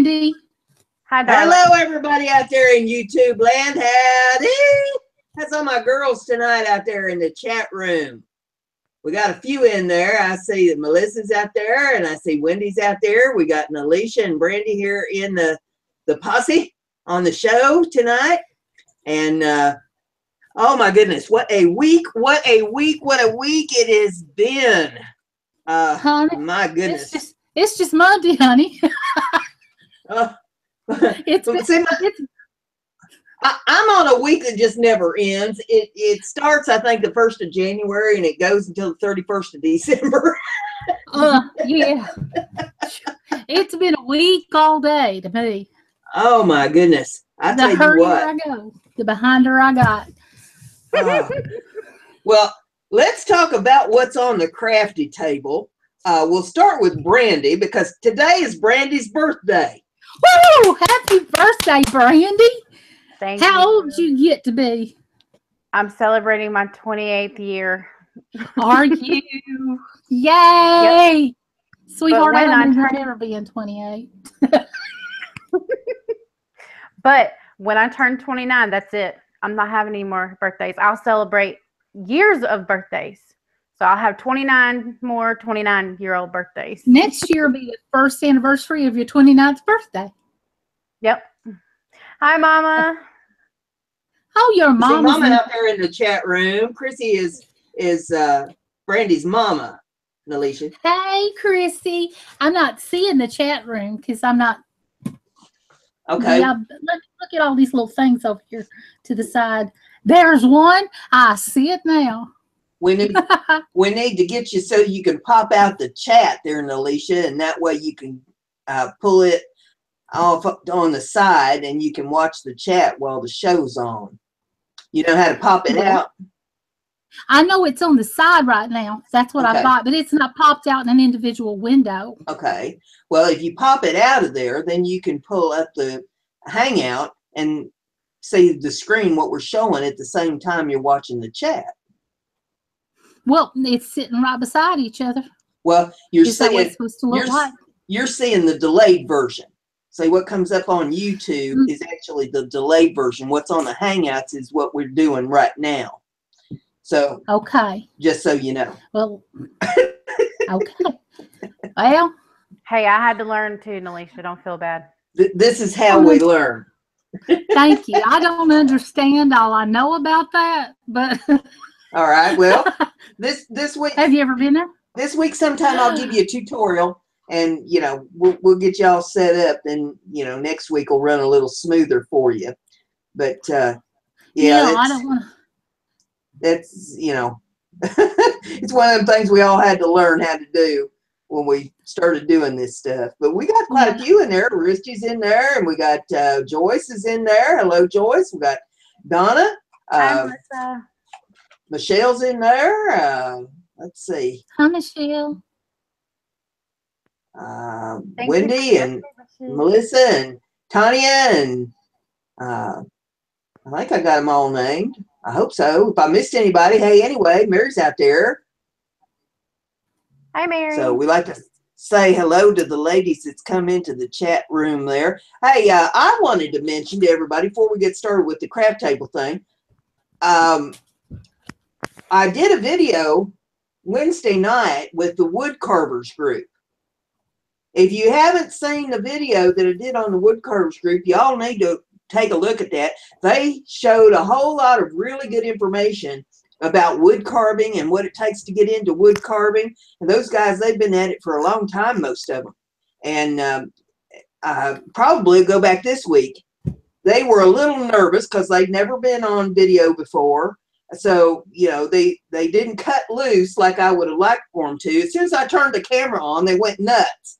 Brandy. Hi, darling. Hello, everybody out there in YouTube land. Howdy. That's all my girls tonight out there in the chat room. We got a few in there. I see that Melissa's out there, and I see Wendy's out there. We got Nelishia and Brandy here in the posse on the show tonight. And oh my goodness, what a week! What a week! What a week it has been. Honey, my goodness, it's just Monday, honey. I'm on a week that just never ends. It starts, I think, the 1st of January, and it goes until the 31st of December. Yeah. It's been a week all day to me. Oh, my goodness. I tell you what. I go, the behinder I got. Well, let's talk about what's on the crafty table. We'll start with Brandy, because today is Brandy's birthday. Woo! Happy birthday, Brandy. Thank you. How old you get to be? I'm celebrating my 28th year. Are you? Yay! Yep. Sweetheart, I don't remember ever being 28. But when I turn 29, that's it. I'm not having any more birthdays. I'll celebrate years of birthdays. So I'll have 29 more 29-year-old birthdays. Next year will be the first anniversary of your 29th birthday. Yep. Hi, Mama. Oh, your mama. Mama out there in the chat room. Chrissy is Brandy's mama, Nelishia. Hey, Chrissy. I'm not seeing the chat room because I'm not. Okay. Yeah, look at all these little things over here to the side. There's one. I see it now. We need to get you so you can pop out the chat there, Nelishia, and that way you can pull it off on the side and you can watch the chat while the show's on. You know how to pop it out? I know it's on the side right now. That's what I've got, but it's not popped out in an individual window. Okay. Well, if you pop it out of there, then you can pull up the Hangout and see the screen, what we're showing at the same time you're watching the chat. Well, it's sitting right beside each other. Well, you're seeing the delayed version. So what comes up on YouTube is actually the delayed version. What's on the Hangouts is what we're doing right now. So okay, just so you know. Well, okay. Well, hey, I had to learn too, Nelishia. Don't feel bad. This is how we learn. Thank you. I don't understand all I know about that, but all right. Well, this week. Have you ever been there? This week, sometime I'll give you a tutorial, and we'll get you all set up, and next week will run a little smoother for you. But I don't want to. That's it's one of the things we all had to learn how to do when we started doing this stuff. But we got quite a few in there. Risty's in there, and we got Joyce is in there. Hello, Joyce. We got Donna. Hi, Melissa. Michelle's in there. Let's see. Hi, Michelle. Wendy and Melissa and Tanya and I think I got them all named. I hope so. If I missed anybody, hey, anyway, Mary's out there. Hi, Mary. So we like to say hello to the ladies that's come into the chat room there. Hey, I wanted to mention to everybody before we get started with the craft table thing. I did a video Wednesday night with the Wood Carvers group. If you haven't seen the video that I did on the Wood Carvers group, y'all need to take a look at that. They showed a whole lot of really good information about wood carving and what it takes to get into wood carving. And those guys, they've been at it for a long time, most of them. And probably go back this week. They were a little nervous because they'd never been on video before. So, they didn't cut loose like I would have liked for them to. As soon as I turned the camera on, they went nuts.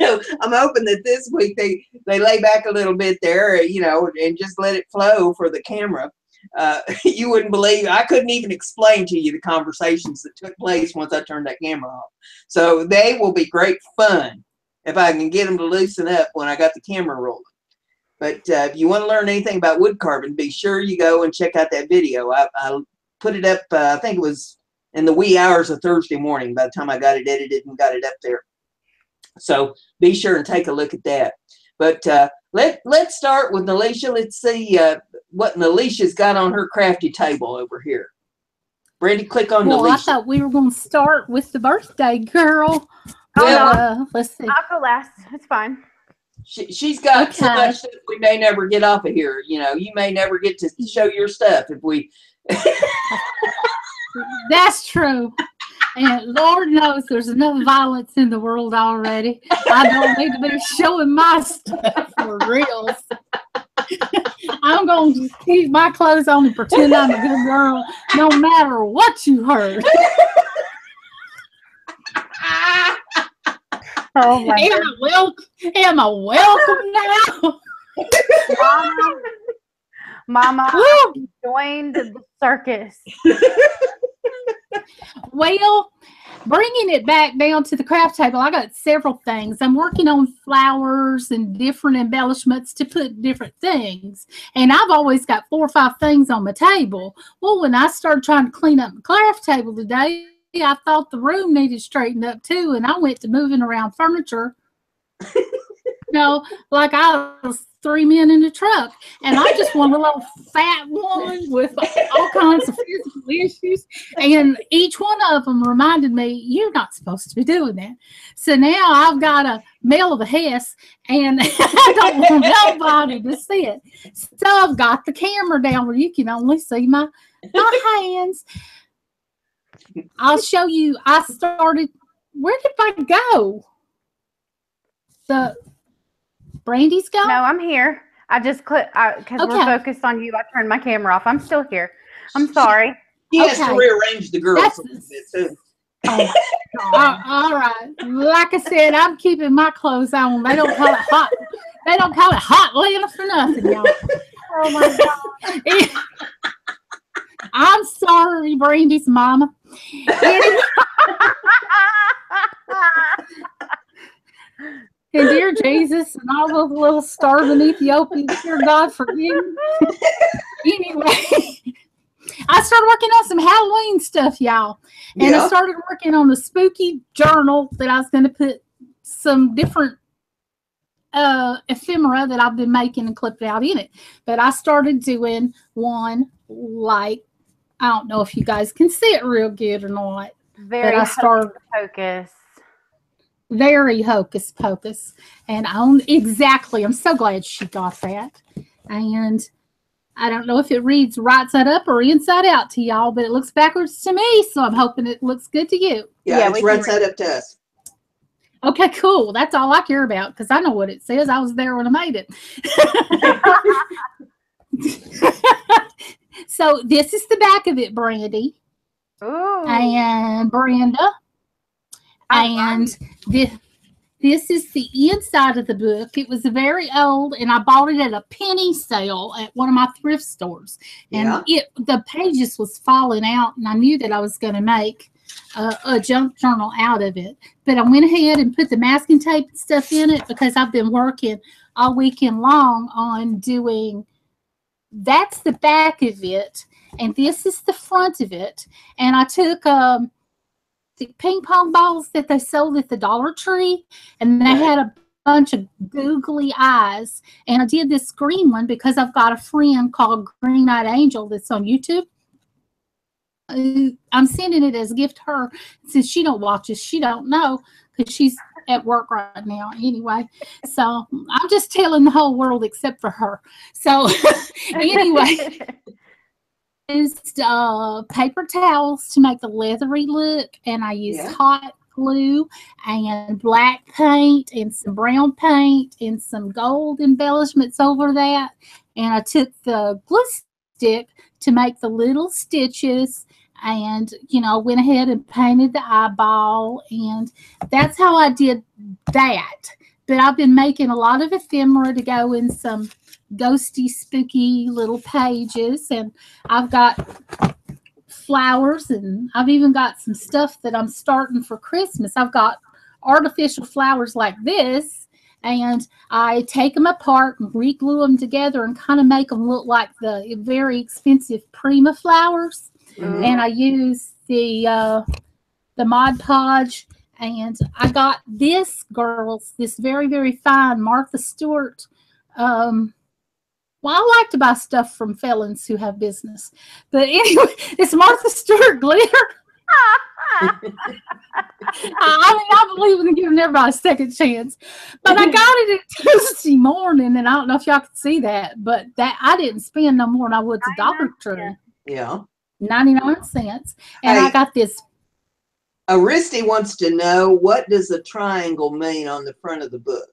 So I'm hoping that this week they lay back a little bit there, and just let it flow for the camera. You wouldn't believe, I couldn't even explain to you the conversations that took place once I turned that camera off. So they will be great fun if I can get them to loosen up when I got the camera rolling. But if you want to learn anything about wood carving, be sure you go and check out that video. I put it up, I think it was in the wee hours of Thursday morning by the time I got it edited and got it up there. So be sure and take a look at that. But let's start with Nelishia. Let's see what Nelishia's got on her crafty table over here. Brandy, click on Nelishia. I thought we were going to start with the birthday girl. Well, let's see. I'll go last. It's fine. She's got so much stuff we may never get off of here. You know, you may never get to show your stuff if we. That's true. And Lord knows there's enough violence in the world already. I don't need to be showing my stuff for real. I'm going to just keep my clothes on and pretend I'm a good girl no matter what you heard. Oh my God. Am I welcome now? Mama joined the circus. Well, bringing it back down to the craft table, I got several things. I'm working on flowers and different embellishments to put different things. And I've always got 4 or 5 things on my table. Well, when I started trying to clean up my craft table today, I thought the room needed straightened up too. And I went to moving around furniture. You know, like I was 3 men in a truck, and I just want a little fat woman with all kinds of physical issues, and each one of them reminded me, you're not supposed to be doing that. So now I've got a mail of a Hess, and I don't want nobody to see it. So I've got the camera down where you can only see my hands. I'll show you. I started, where did I go? Brandy's gone? No, I'm here. I just clicked because we're focused on you. I turned my camera off. I'm still here. I'm sorry. He has to rearrange the girls a little bit too. Oh, all right. Like I said, I'm keeping my clothes on. They don't call it hot. They don't call it hot Lena for nothing, y'all. Oh my God. I'm sorry, Brandy's mama. And dear Jesus and all those little starving Ethiopians, dear God, forgive me. Anyway, I started working on some Halloween stuff, y'all. And I started working on a spooky journal that I was going to put some different ephemera that I've been making and clipped out in it. But I started doing one like, I don't know if you guys can see it real good or not. Very hocus pocus. Very hocus pocus. And I'm so glad she got that. And I don't know if it reads right side up or inside out to y'all, but it looks backwards to me, so I'm hoping it looks good to you. Yeah, it's right side up to us. Okay, cool. That's all I care about because I know what it says. I was there when I made it. So this is the back of it, Brandy. Ooh. And Brenda. And this is the inside of the book. It was very old, and I bought it at a penny sale at one of my thrift stores. And the pages was falling out, and I knew that I was going to make a junk journal out of it. But I went ahead and put the masking tape and stuff in it because I've been working all weekend long on doing. That's the back of it, and this is the front of it. And I took the ping pong balls that they sold at the Dollar Tree, and they had a bunch of googly eyes, and I did this green one because I've got a friend called Green Eyed Angel that's on YouTube. I'm sending it as a gift to her since she don't watch us. She don't know because she's at work right now anyway. So I'm just telling the whole world except for her. So anyway. Used paper towels to make the leathery look, and I used hot glue and black paint and some brown paint and some gold embellishments over that, and I took the glue stick to make the little stitches and went ahead and painted the eyeball, and that's how I did that. But I've been making a lot of ephemera to go in some ghosty, spooky little pages, and I've got flowers, and I've even got some stuff that I'm starting for Christmas. I've got artificial flowers like this, and I take them apart and re-glue them together and kind of make them look like the very expensive Prima flowers. And I use the Mod Podge And I got this very, very fine Martha Stewart. Well, I like to buy stuff from felons who have business. But anyway, it's Martha Stewart glitter. I believe in giving everybody a second chance. But I got it Tuesday morning, and I don't know if y'all could see that, but that I didn't spend no more than I would to Dollar Tree. Yeah. 99 cents. And I got this. Aristi wants to know, what does a triangle mean on the front of the book?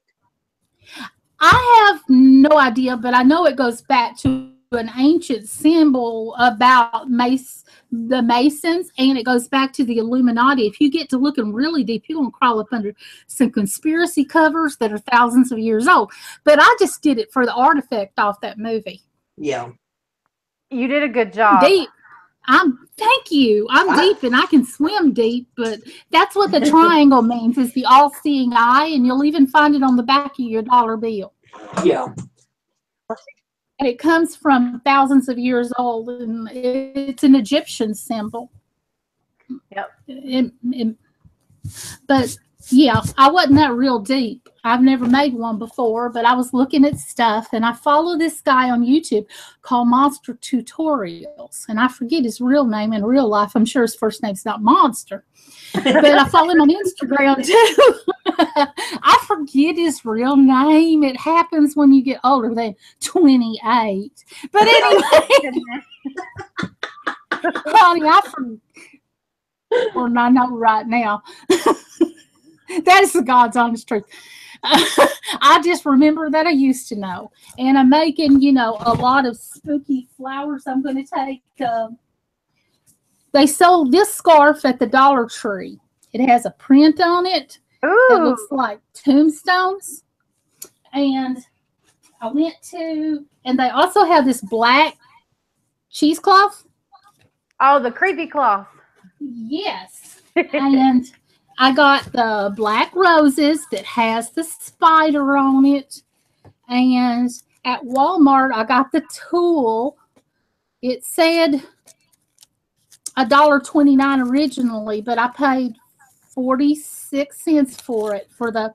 I have no idea, but I know it goes back to an ancient symbol about the Masons, and it goes back to the Illuminati. If you get to looking really deep, you're going to crawl up under some conspiracy covers that are thousands of years old. But I just did it for the artifact off that movie. Yeah. You did a good job. Deep. Thank you. I'm deep and I can swim deep, but that's what the triangle means, is the all-seeing eye, and you'll even find it on the back of your dollar bill. Yeah. And it comes from thousands of years old, and it's an Egyptian symbol. Yep. But yeah, I wasn't that real deep. I've never made one before, but I was looking at stuff, and I follow this guy on YouTube called Monster Tutorials, and I forget his real name in real life. I'm sure his first name's not Monster, but I follow him on Instagram too. I forget his real name. It happens when you get older than 28. But anyway, honey, I forget. Well, I know right now. That is the God's honest truth. I just remember that I used to know. And I'm making, a lot of spooky flowers I'm going to take. They sold this scarf at the Dollar Tree. It has a print on it. Ooh. That looks like tombstones. And I went to, and they also have this black cheesecloth. Oh, the creepy cloth. Yes. And I got the black roses that has the spider on it. And at Walmart, I got the tulle. It said $1.29 originally, but I paid 46 cents for it, for the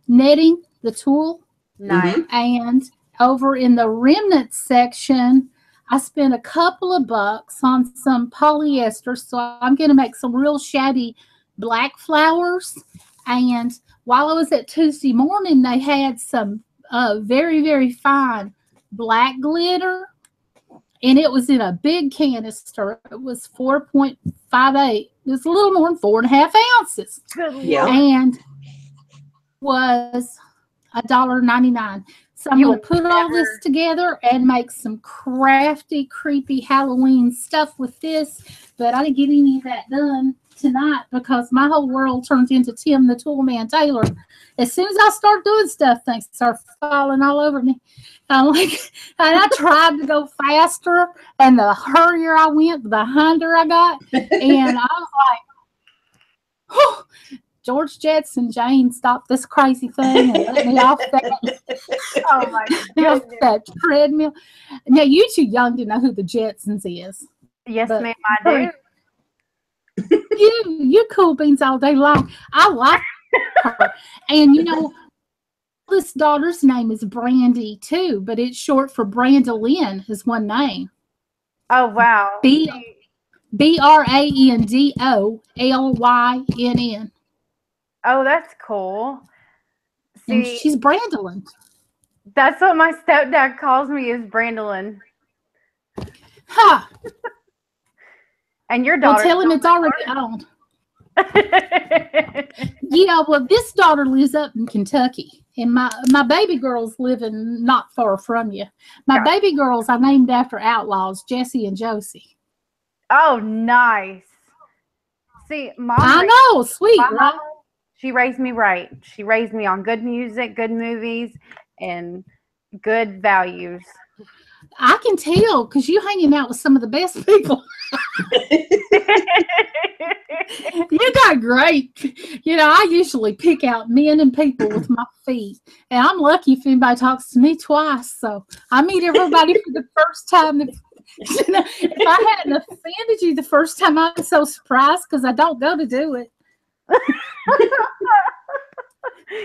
netting, the tulle. Nice. And over in the remnant section, I spent a couple of bucks on some polyester. So I'm going to make some real shabby black flowers. And while I was at Tuesday morning, they had some very, very fine black glitter, and it was in a big canister. It was 4.58. It was a little more than 4.5 ounces. Yeah. And was $1.99. So I'm going to put all this together and make some crafty, creepy Halloween stuff with this. But I didn't get any of that done tonight because my whole world turned into Tim the Toolman Taylor. As soon as I start doing stuff, things start falling all over me. And I tried to go faster, and the hurrier I went, the hinder I got. And I was like, whew, George Jetson, Jane, stop this crazy thing and let me off that. Oh my goodness. That treadmill. Now, you too young to know who the Jetsons is. Yes, ma'am, I do. You cool beans all day long. I like her. And this daughter's name is Brandy too, but it's short for Brandy Lynn is one name. Oh wow. BRANDOLYNN. Oh, that's cool. See, And she's Brandy Lynn. That's what my stepdad calls me, is Brandy Lynn. Ha! And your daughter. Well, tell him it's already on. Yeah, well, this daughter lives up in Kentucky, and my baby girl's living not far from you. My baby girls I named after outlaws, Jesse and Josie. Oh, nice. See, Mom. I know, sweet, right? She raised me right. She raised me on good music, good movies, and good values. I can tell because you hanging out with some of the best people. You got great. I usually pick out men and people with my feet. And I'm lucky if anybody talks to me twice. So I meet everybody for the first time. If I hadn't offended you the first time, I'm so surprised because I don't go to do it.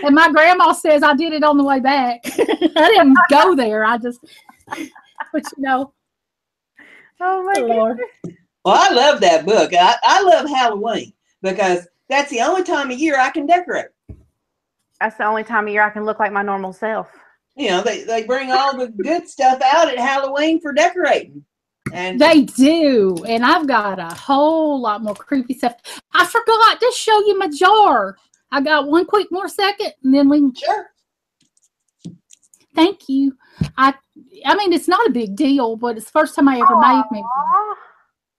And my grandma says I did it on the way back. I didn't go there. I just, but you know. Oh my Lord. Well, I love that book. I love Halloween because that's the only time of year I can decorate. That's the only time of year I can look like my normal self. You know, they bring all the good stuff out at Halloween for decorating. And They do. And I've got a whole lot more creepy stuff. I forgot to show you my jar. I got one quick more second and then we can. Sure. Thank you. I mean, it's not a big deal, but it's the first time I ever made me.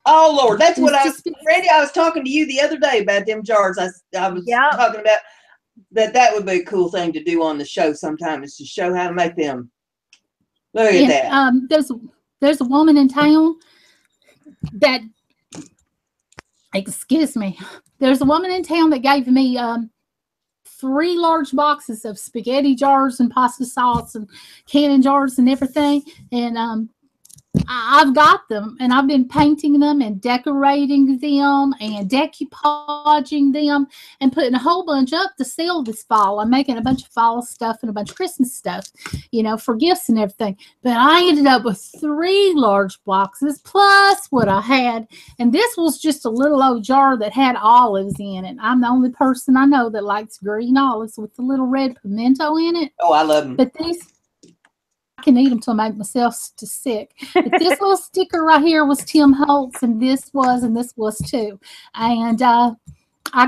Oh, Lord. That's what Brandy, I was talking to you the other day about them jars. I was talking about that would be a cool thing to do on the show sometime, is to show how to make them. Look at that. There's a woman in town that, excuse me, there's a woman in town that gave me 3 large boxes of spaghetti jars and pasta sauce and canning jars and everything. And I've got them, and I've been painting them and decorating them and decoupaging them and putting a whole bunch up to sell this fall. I'm making a bunch of fall stuff and a bunch of Christmas stuff, you know, for gifts and everything. But I ended up with 3 large boxes plus what I had. And this was just a little old jar that had olives in it. I'm the only person I know that likes green olives with the little red pimento in it. Oh, I love them. But these, I can eat them till I make myself sick. But this little sticker right here was Tim Holtz, and this was too. And I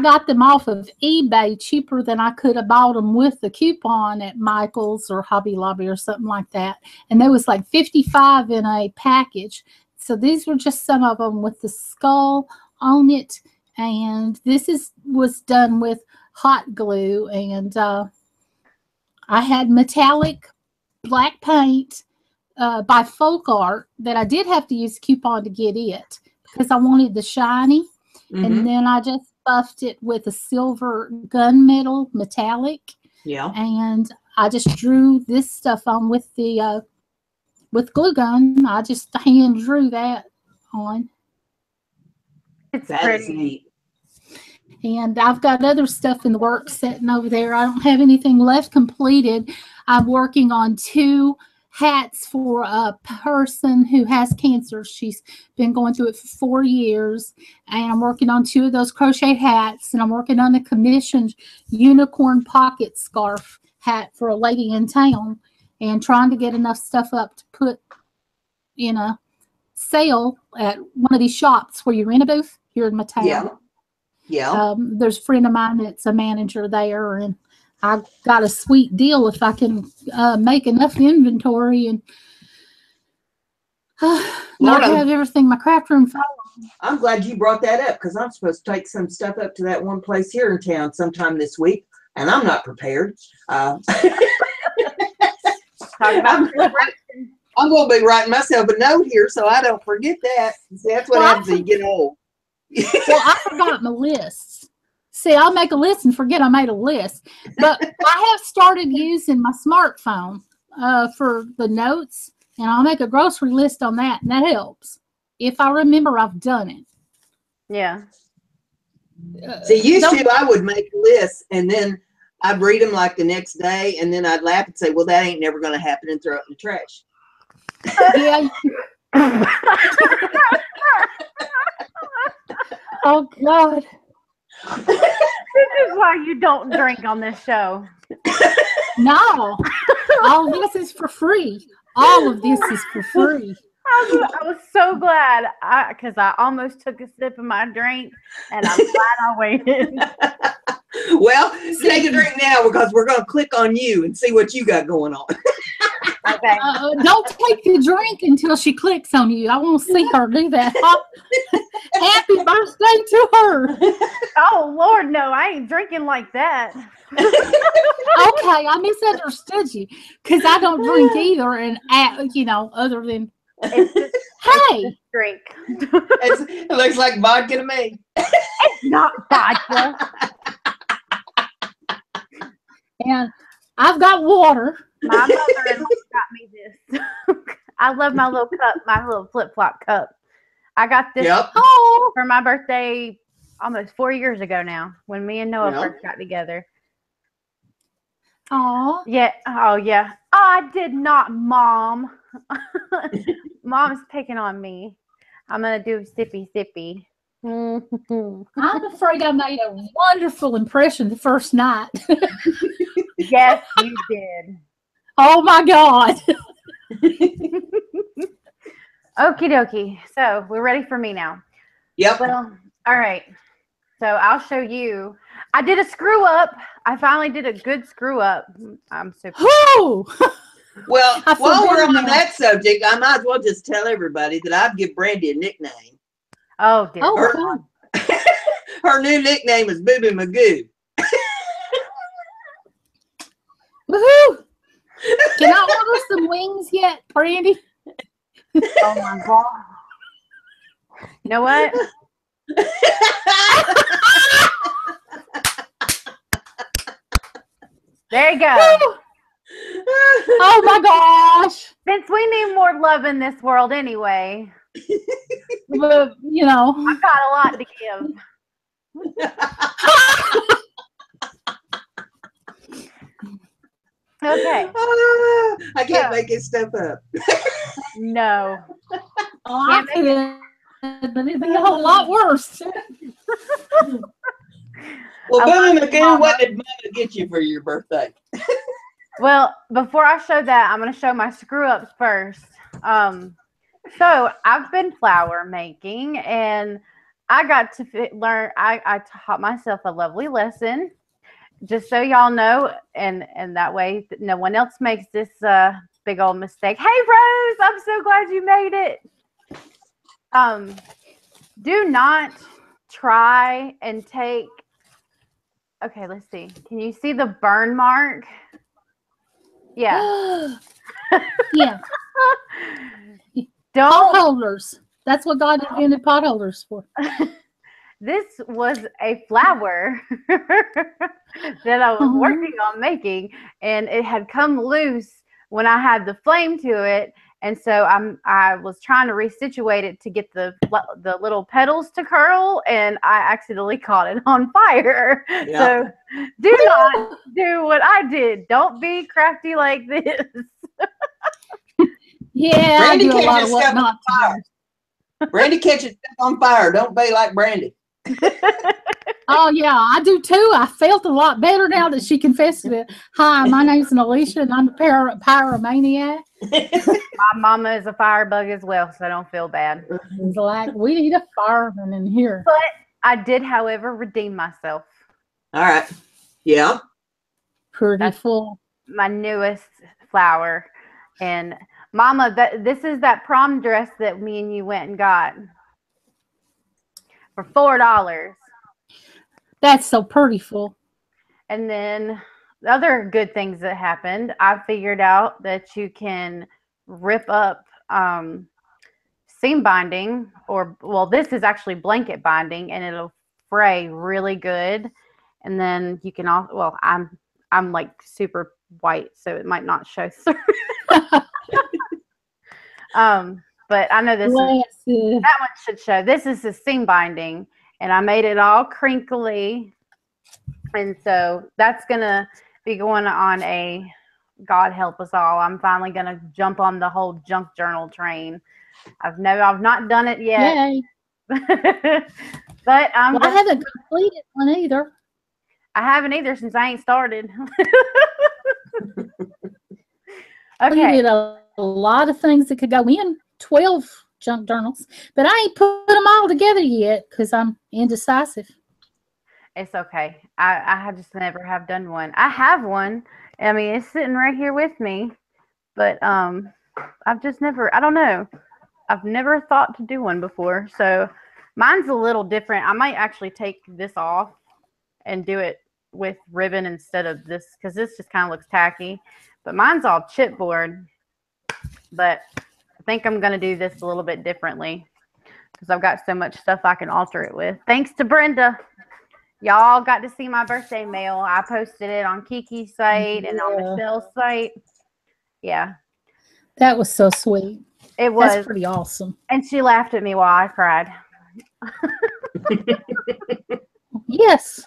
got them off of eBay cheaper than I could have bought them with the coupon at Michael's or Hobby Lobby or something like that. And there was like 55 in a package. So these were just some of them with the skull on it. And this was done with hot glue. And I had metallic black paint by Folk Art that I did have to use a coupon to get it because I wanted the shiny. Mm-hmm. And then I just buffed it with a silver gunmetal metallic. Yeah. And I just drew this stuff on with the with glue gun. I just hand drew that on. It's pretty neat. And I've got other stuff in the works sitting over there. I don't have anything left completed. I'm working on 2 hats for a person who has cancer. She's been going through it for 4 years. And I'm working on 2 of those crochet hats. And I'm working on a commissioned unicorn pocket scarf hat for a lady in town. And trying to get enough stuff up to put in a sale at one of these shops where you rent a booth here in my town. Yeah. Yeah. There's a friend of mine that's a manager there, and I got a sweet deal if I can make enough inventory and not have everything my craft room full. I'm glad you brought that up because I'm supposed to take some stuff up to that one place here in town sometime this week, and I'm not prepared. I'm going to be writing myself a note here so I don't forget that. See, that's what happens when you get old. Well, I forgot my lists. See, I'll make a list and forget I made a list. But I have started using my smartphone for the notes, and I'll make a grocery list on that, and that helps. If I remember I've done it. Yeah. See, used to, I would make lists, and then I'd read them like the next day, and then I'd laugh and say, well, that ain't never going to happen, and throw it in the trash. Yeah. Oh, God. This is why you don't drink on this show. No. All this is for free. All of this is for free. I was so glad because I almost took a sip of my drink, and I'm glad I waited. Well, take a drink now because we're going to click on you and see what you got going on. Okay. Don't take the drink until she clicks on you. I want to see her do that. Happy birthday to her. Oh, Lord, no, I ain't drinking like that. Okay, I misunderstood you because I don't drink either, and other than it's just, hey, drink. It looks like vodka to me. It's not vodka. And I've got water. My mother-in-law got me this. I love my little cup, my little flip-flop cup. I got this for my birthday almost 4 years ago now when me and Noah Yeah. first got together. Aw. Yeah. Oh, yeah. I did not, Mom. Mom's picking on me. I'm going to do sippy sippy. I'm afraid I made a wonderful impression the first night. Yes, you did. Oh my God. Okie dokie. So we're ready for me now. Yep. Well, all right. So I'll show you. I did a screw up. I finally did a good screw up. I'm super. Whew. Well, I feel while we're better on now. that subject, I might as well just tell everybody that I've given Brandy a nickname. Oh, dear. Oh, Her- cool. Her new nickname is Boo Boo Magoo. Woohoo! Can I order some wings yet, Brandy? Oh my God. You know what? There you go. Oh my gosh. Since we need more love in this world anyway, But, you know. I've got a lot to give. Okay. I can't make this stuff up. No. Oh, I Can't make could, but it'd be a whole lot worse. Well, I Boo love Boo you, Magoo, Mama. what did Mama get you for your birthday? Well, before I show that, I'm going to show my screw ups first. So I've been flour making, and I got to learn. I taught myself a lovely lesson, just so y'all know, and that way no one else makes this big old mistake. Hey, Rose, I'm so glad you made it. Do not try and take. Okay, let's see. Can you see the burn mark? Yeah. Yeah. Don't. Potholders. That's what God invented potholders for. This was a flower that I was working on making, and it had come loose when I had the flame to it, and so I was trying to resituate it to get the little petals to curl, and I accidentally caught it on fire. Yeah. So do not do what I did. Don't be crafty like this. Yeah, Brandy I do a lot catches of what stuff on not to fire. Brandy catches stuff on fire. Don't be like Brandy. Oh, yeah, I do too. I felt a lot better now that she confessed it. Hi, my name's Nelishia, and I'm a pyromaniac. My mama is a firebug as well, so don't feel bad. It's like, we need a fireman in here. But I did, however, redeem myself. All right. Yeah. Pretty That's- full. My newest flower. And Mama, this is that prom dress that me and you went and got for $4. That's so pretty full. And then the other good things that happened, I figured out that you can rip up seam binding, or well, this is actually blanket binding, and it'll fray really good. And then you can also, well, I'm like super white, so it might not show through. But I know this that one should show. This is the seam binding, and I made it all crinkly, and so that's gonna be going on a God help us all. I'm finally gonna jump on the whole junk journal train. I've not done it yet. Yay. But Well, I haven't completed one either. I haven't either since I ain't started. We Okay. did a lot of things that could go in 12 junk journals, but I ain't put them all together yet because I'm indecisive. It's okay. I just never have done one. I have one. I mean, it's sitting right here with me, but I've just never. I don't know. I've never thought to do one before, so mine's a little different. I might actually take this off and do it with ribbon instead of this, because this just kind of looks tacky. But mine's all chipboard. But I think I'm gonna do this a little bit differently because I've got so much stuff I can alter it with. Thanks to Brenda. Y'all got to see my birthday mail. I posted it on Kiki's site and on Michelle's site. Yeah. That was so sweet. It was. That's pretty awesome. And she laughed at me while I cried. Yes.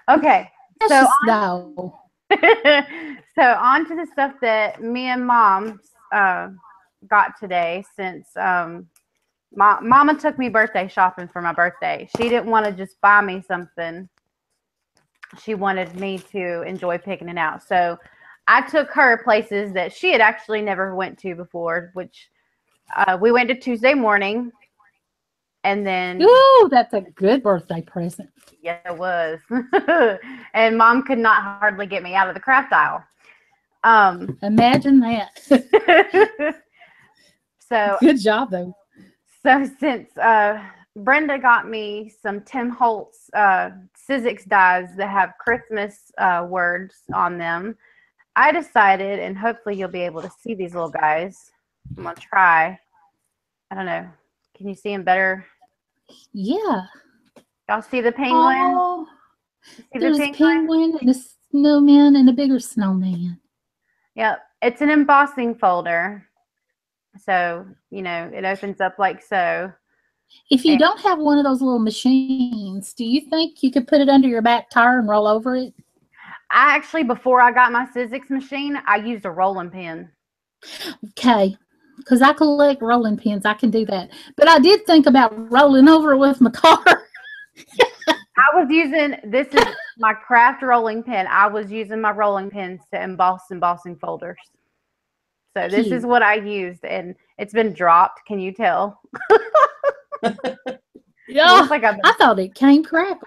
Okay. Precious though. So on to the stuff that me and Mom got today, since Mama took me birthday shopping for my birthday. She didn't want to just buy me something. She wanted me to enjoy picking it out. So I took her places that she had actually never went to before, which we went to Tuesday Morning. And then, ooh, that's a good birthday present. Yeah, it was. And Mom could not hardly get me out of the craft aisle. Imagine that. So good job though. So since Brenda got me some Tim Holtz Sizzix dies that have Christmas words on them, I decided, and hopefully you'll be able to see these little guys. I'm gonna try. I don't know. Can you see them better? Yeah. Y'all see the penguin? Oh, there's a penguin and a snowman and a bigger snowman. Yep. It's an embossing folder. So, you know, it opens up like so. If you don't have one of those little machines, do you think you could put it under your back tire and roll over it? I actually, before I got my Sizzix machine, I used a rolling pin. Okay. Because I collect rolling pins. I can do that. But I did think about rolling over with my car. I was using, this is my craft rolling pin. I was using my rolling pins to emboss embossing folders. So this is what I used, and it's been dropped. Can you tell? Yeah, like I thought it came crackled.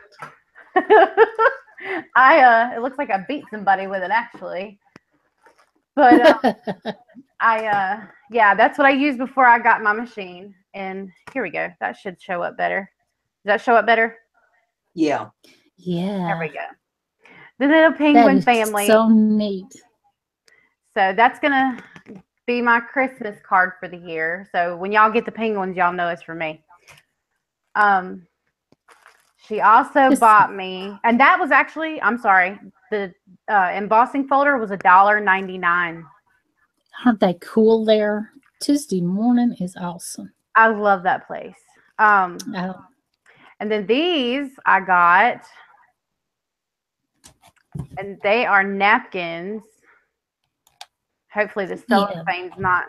It looks like I beat somebody with it, actually. But yeah, that's what I used before I got my machine. And here we go. That should show up better. Does that show up better? Yeah. Yeah. There we go. The little penguin family. So neat. So that's gonna be my Christmas card for the year. So when y'all get the penguins, y'all know it's for me. She also bought me, and that was actually, I'm sorry, the embossing folder was $1.99. Aren't they cool there? Tuesday Morning is awesome. I love that place. And then these I got, and they are napkins. Hopefully the cellophane's not,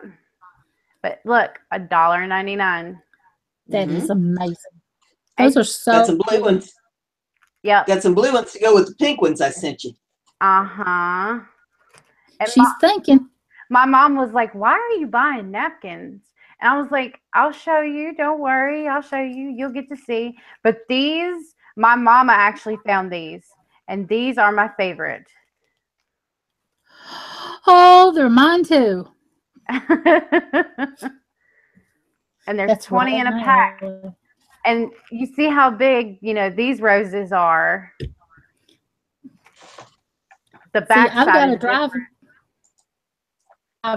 but look, $1.99. That is amazing. Those are so got some blue ones. Yep. Got some blue ones to go with the pink ones I sent you. Uh-huh. And she's thinking. My mom was like, why are you buying napkins? And I was like, I'll show you. Don't worry. I'll show you. You'll get to see. But these, my mama actually found these. And these are my favorite. Oh, they're mine too. And there's 20 in a pack. And you see how big, you know, these roses are. The back side. I've got to drive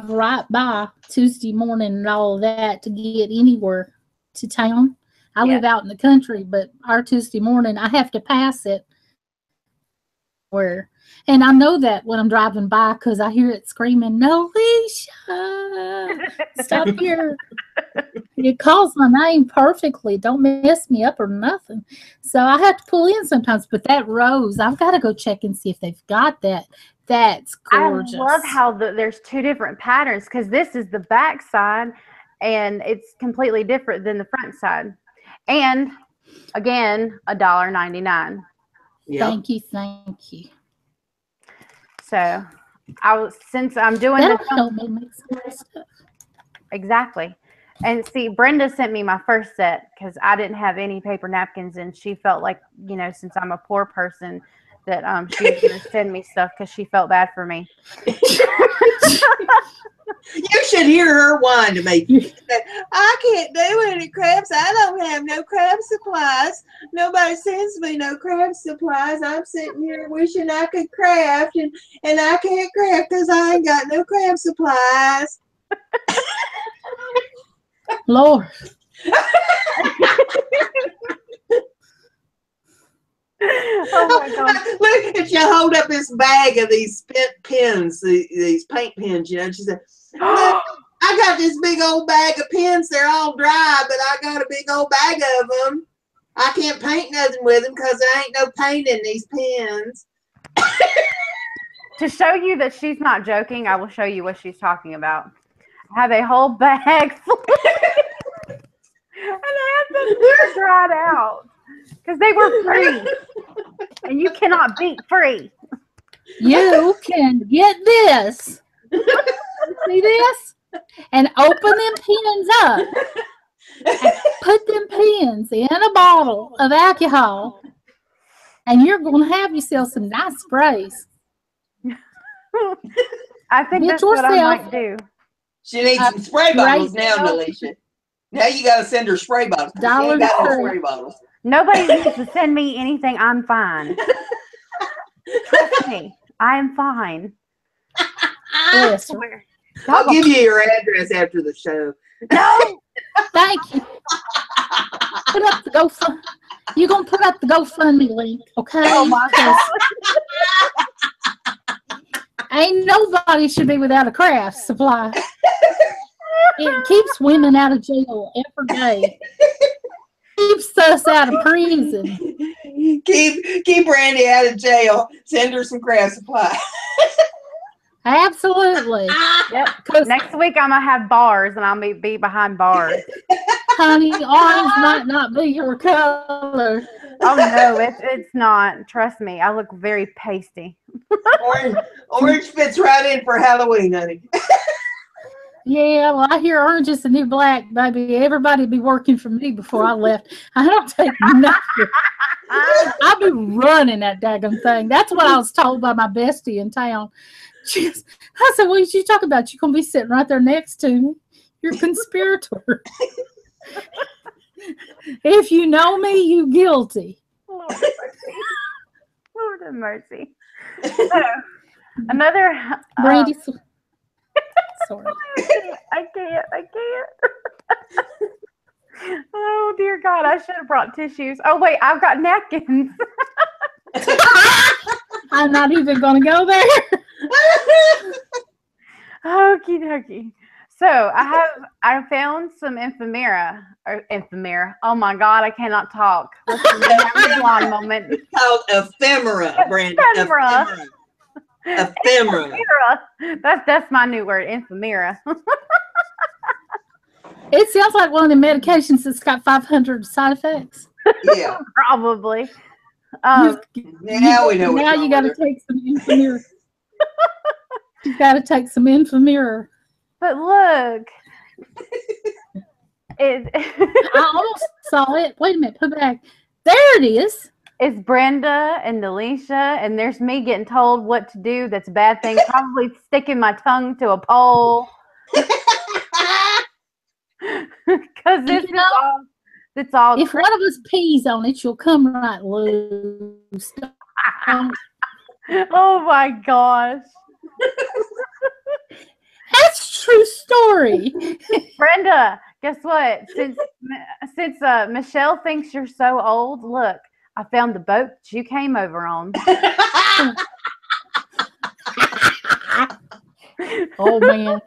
right by Tuesday Morning and all of that to get anywhere to town. I live out in the country, but our Tuesday Morning, I have to pass it. And I know that when I'm driving by because I hear it screaming, Nelishia, stop here. It calls my name perfectly. Don't mess me up or nothing. So I have to pull in sometimes. But that rose, I've got to go check and see if they've got that. That's gorgeous. I love how there's two different patterns, because this is the back side and it's completely different than the front side. And again, $1.99. Yep. Thank you. So since I'm doing that'll help me make some more stuff. Exactly. And see, Brenda sent me my first set because I didn't have any paper napkins, and she felt like, you know, since I'm a poor person, that she was going to send me stuff because she felt bad for me. You should hear her whine to me. I can't do any crafts. I don't have no craft supplies. Nobody sends me no craft supplies. I'm sitting here wishing I could craft, and I can't craft because I ain't got no craft supplies. Lord. Oh my God. Look at you hold up this bag of these spent pens, these paint pens, you know. She said, I got this big old bag of pens. They're all dry, but I got a big old bag of them. I can't paint nothing with them because there ain't no paint in these pens. To show you that she's not joking, I will show you what she's talking about. I have a whole bag full and I had them there dried out because they were free. And you cannot beat free. You can get this. See this? And open them pens up. And put them pens in a bottle of alcohol. And you're going to have yourself some nice sprays. I think Get that's what I yourself- might do. She needs some spray bottles now, Nelishia. Now you got to send her spray bottles. She ain't got no spray bottles. Nobody needs to send me anything. I'm fine. Trust me. I am fine. Yes. I'll give you your address after the show. No. Thank you. Put up the GoFundMe. You're going to put up the GoFundMe link, okay? Oh my God. Ain't nobody should be without a craft supply. It keeps women out of jail every day. Keeps us out of prison. Keep Brandy out of jail. Send her some craft supply. Absolutely. Yep. Next week I'm gonna have bars and I'll be behind bars. Honey, orange might not be your color. Oh no, it's not. Trust me, I look very pasty. Orange fits right in for Halloween, honey. Yeah, well, I hear orange is the new black, baby. Everybody be working for me before I left. I don't take nothing. I'll be running that daggone thing. That's what I was told by my bestie in town. I said, what did you talk about? You're going to be sitting right there next to me. You're a conspirator. If you know me, you guilty. Lord have mercy. Lord have mercy. So, another Brandy. Sorry. I can't. Oh dear God, I should have brought tissues. Oh wait, I've got napkins. I'm not even going to go there. Okie dokie. So I found some ephemera. Oh my God, I cannot talk. Listen, have a blonde moment. It's called ephemera, Brandy. Ephemera. Ephemera. That's my new word, ephemera. It sounds like one of the medications that's got 500 side effects. Yeah. Probably. Now we know. Now you got to take some ephemera. You got to take some ephemera. But look, I almost saw it. Wait a minute, put it back. There it is. It's Brenda and Nelishia, and there's me getting told what to do. That's a bad thing. Probably sticking my tongue to a pole. Because it's all. If one of us pees on it, you'll come right loose. Oh my gosh. That's a true story. Brenda, guess what? Since Michelle thinks you're so old, look, I found the boat that you came over on. Oh man,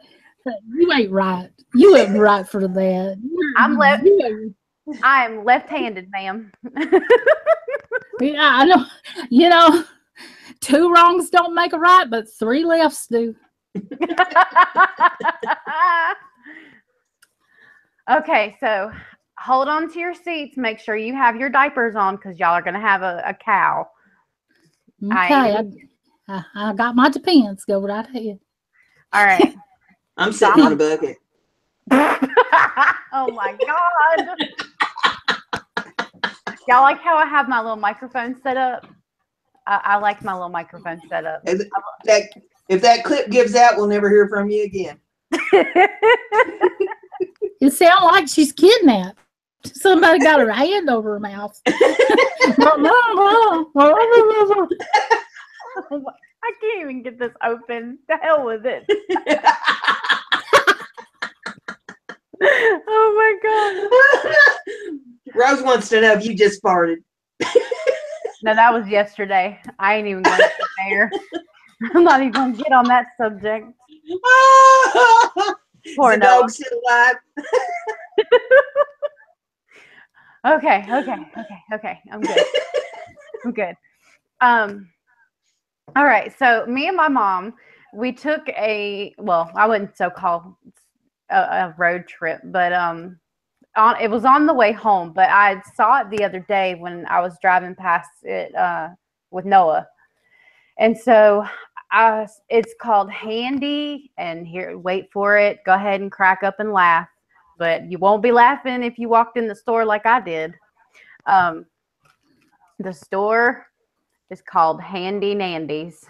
you ain't right. You ain't right for that. I am left-handed, ma'am. Yeah, I know. You know, 2 wrongs don't make a right, but 3 lefts do. Okay, so hold on to your seats. Make sure you have your diapers on because y'all are going to have a cow. Okay, I got my depends. Go right ahead. All right. I'm sitting on a bucket. Oh my God. Y'all like how I have my little microphone set up? I like my little microphone set up. If that clip gives out, we'll never hear from you again. It sounds like she's kidnapped. Somebody got her hand over her mouth. I can't even get this open. The hell with it. Oh my God. Rose wants to know if you just farted. No, that was yesterday. I ain't even going to get there. I'm not even going to get on that subject. Poor Is the dog still alive? Okay. I'm good. I'm good. All right. So me and my mom, we took well, I wouldn't so call a road trip, but it was on the way home. But I saw it the other day when I was driving past it with Noah, and so it's called Handy. And here, wait for it. Go ahead and crack up and laugh, but you won't be laughing if you walked in the store like I did. The store is called Handy Nandy's.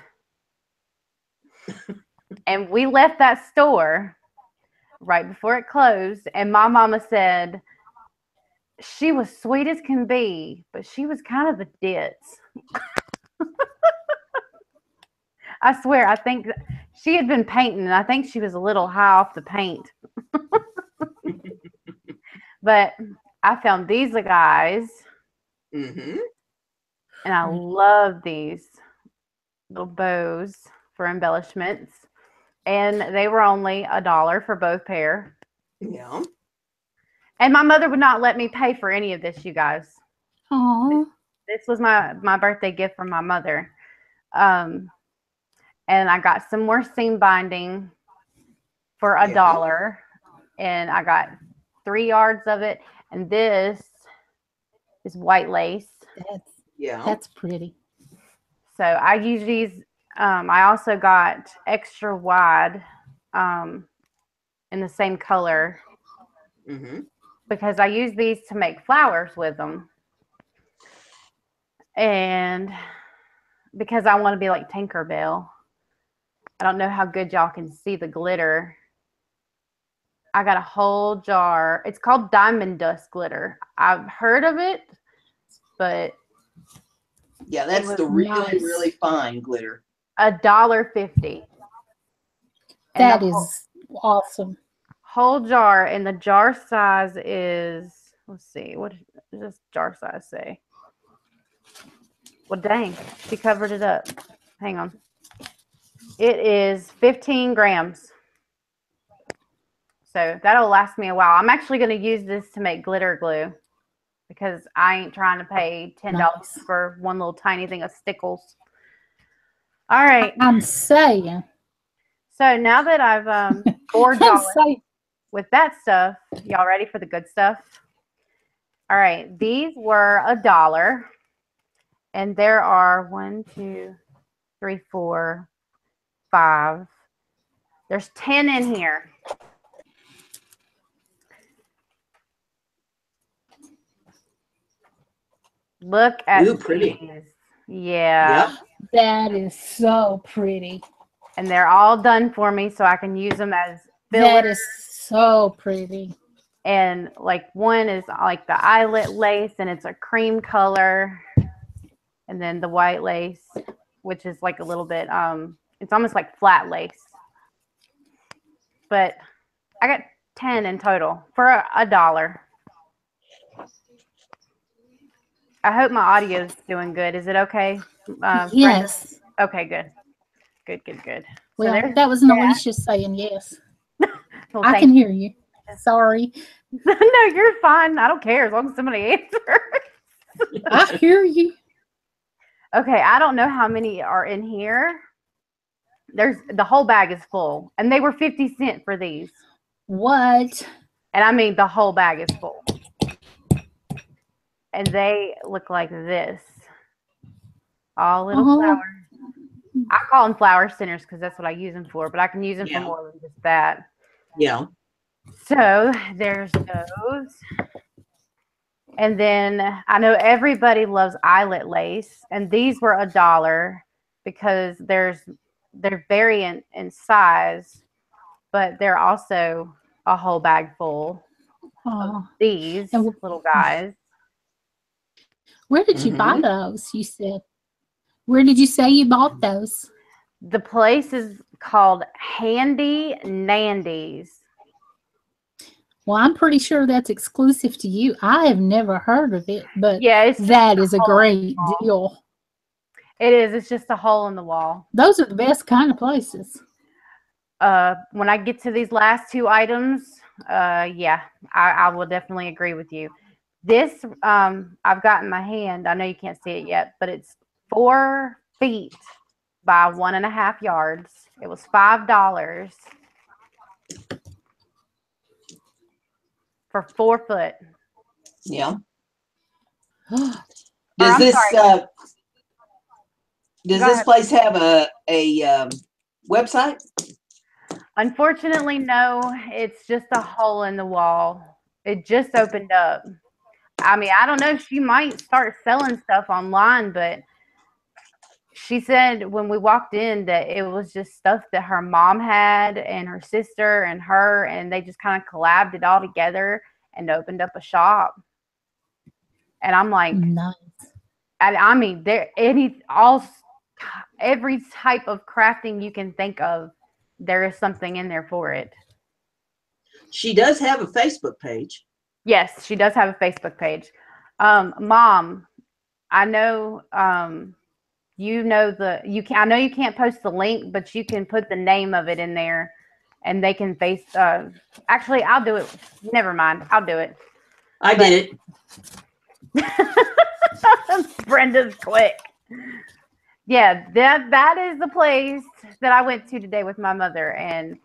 And we left that store right before it closed. And my mama said she was sweet as can be, but she was kind of a ditz. I swear, I think she had been painting, and I think she was a little high off the paint. But I found these guys. Mm-hmm. And I love these little bows for embellishments. And they were only $1 for both pair. Yeah. And my mother would not let me pay for any of this, you guys. Oh. This was my birthday gift from my mother. And I got some more seam binding for $1. And I got 3 yards of it. And this is white lace. That's pretty. So I use these. I also got extra wide in the same color because I use these to make flowers with them. And because I want to be like Tinkerbell. I don't know how good y'all can see the glitter. I got a whole jar. It's called Diamond Dust Glitter. I've heard of it, but yeah, that's the really, really fine glitter. $1.50. That is awesome. Whole jar, and the jar size is, let's see, what does this jar size say? Well, dang, she covered it up. Hang on. It is 15 grams. So that'll last me a while. I'm actually going to use this to make glitter glue because I ain't trying to pay $10 for one little tiny thing of stickles. All right. I'm saying. So now that I've bored y'all with that stuff, y'all ready for the good stuff? All right. These were $1. And there are 1, 2, 3, 4, 5. There's 10 in here. Look at these. Pretty. Yeah. Yep. That is so pretty. And they're all done for me so I can use them as fillers. That is so pretty. And like one is like the eyelet lace and it's a cream color. And then the white lace, which is like a little bit, it's almost like flat lace. But I got 10 in total for $1. I hope my audio is doing good. Is it okay? Yes. Brenda? Okay, good. Good. Well, so that was Nelishia saying yes. Well, I can hear you. Sorry. No, you're fine. I don't care as long as somebody answers. I hear you. Okay, I don't know how many are in here. The whole bag is full, and they were 50 cents for these. What? And I mean, the whole bag is full. And they look like this. All little flowers. I call them flower centers because that's what I use them for, but I can use them for more than just that. Yeah. So there's those. And then I know everybody loves eyelet lace, and these were $1 because they're variant in size, but they're also a whole bag full of these little guys. Where did you buy those? You said. Where did you say you bought those? The place is called Handy Nandy's. Well, I'm pretty sure that's exclusive to you. I have never heard of it, but yeah, that is a great deal. It is. It's just a hole in the wall. Those are the best kind of places. When I get to these last 2 items, yeah, I will definitely agree with you. This, I've got in my hand. I know you can't see it yet, but it's 4 feet by 1.5 yards. It was $5 for 4 foot. Yeah. Or, Does I'm this sorry. does Go this ahead. place have a website? Unfortunately, no. It's just a hole in the wall. It just opened up. I mean, I don't know. She might start selling stuff online, but she said when we walked in that it was just stuff that her mom had and her sister and her, and they just kind of collabed it all together and opened up a shop. And I'm like, Nice. and I mean, every type of crafting you can think of, there is something in there for it. She does have a Facebook page. Yes, she does have a Facebook page. Mom, I know you know I know you can't post the link, but you can put the name of it in there and they can actually I'll do it. Never mind. I'll do it. I did it. Brenda's quick. Yeah, that is the place that I went to today with my mother, and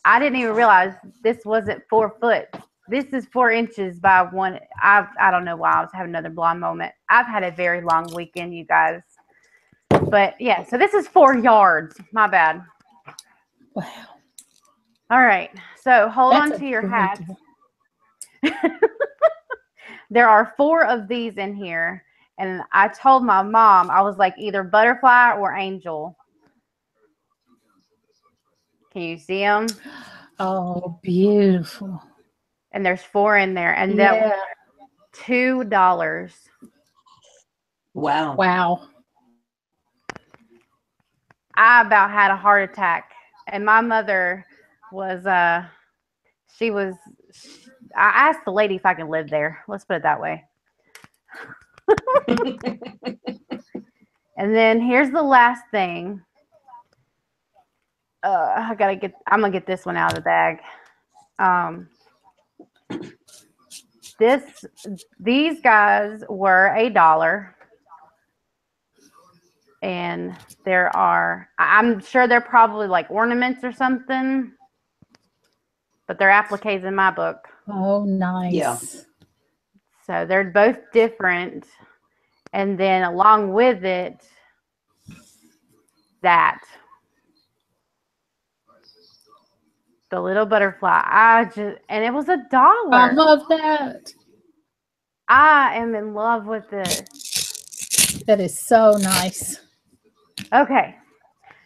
I didn't even realize this wasn't 4 foot. This is 4 inches by 1. I don't know why I was having another blonde moment. I've had a very long weekend, you guys. But yeah, so this is 4 yards. My bad. Wow. All right. So hold That's on to your great hats. deal. There are 4 of these in here. And I told my mom, I was like, either butterfly or angel. Can you see them? Oh, beautiful. And there's 4 in there. And Yeah. that was $2. Wow. Wow. I about had a heart attack. And my mother was, I asked the lady if I could live there. Let's put it that way. And then here's the last thing. I'm gonna get this one out of the bag. These guys were $1. And I'm sure they're probably like ornaments or something, but they're appliques in my book. Oh, nice. Yeah. So they're both different. And then along with it, the little butterfly. And it was $1. I love that. I am in love with this. That is so nice. Okay.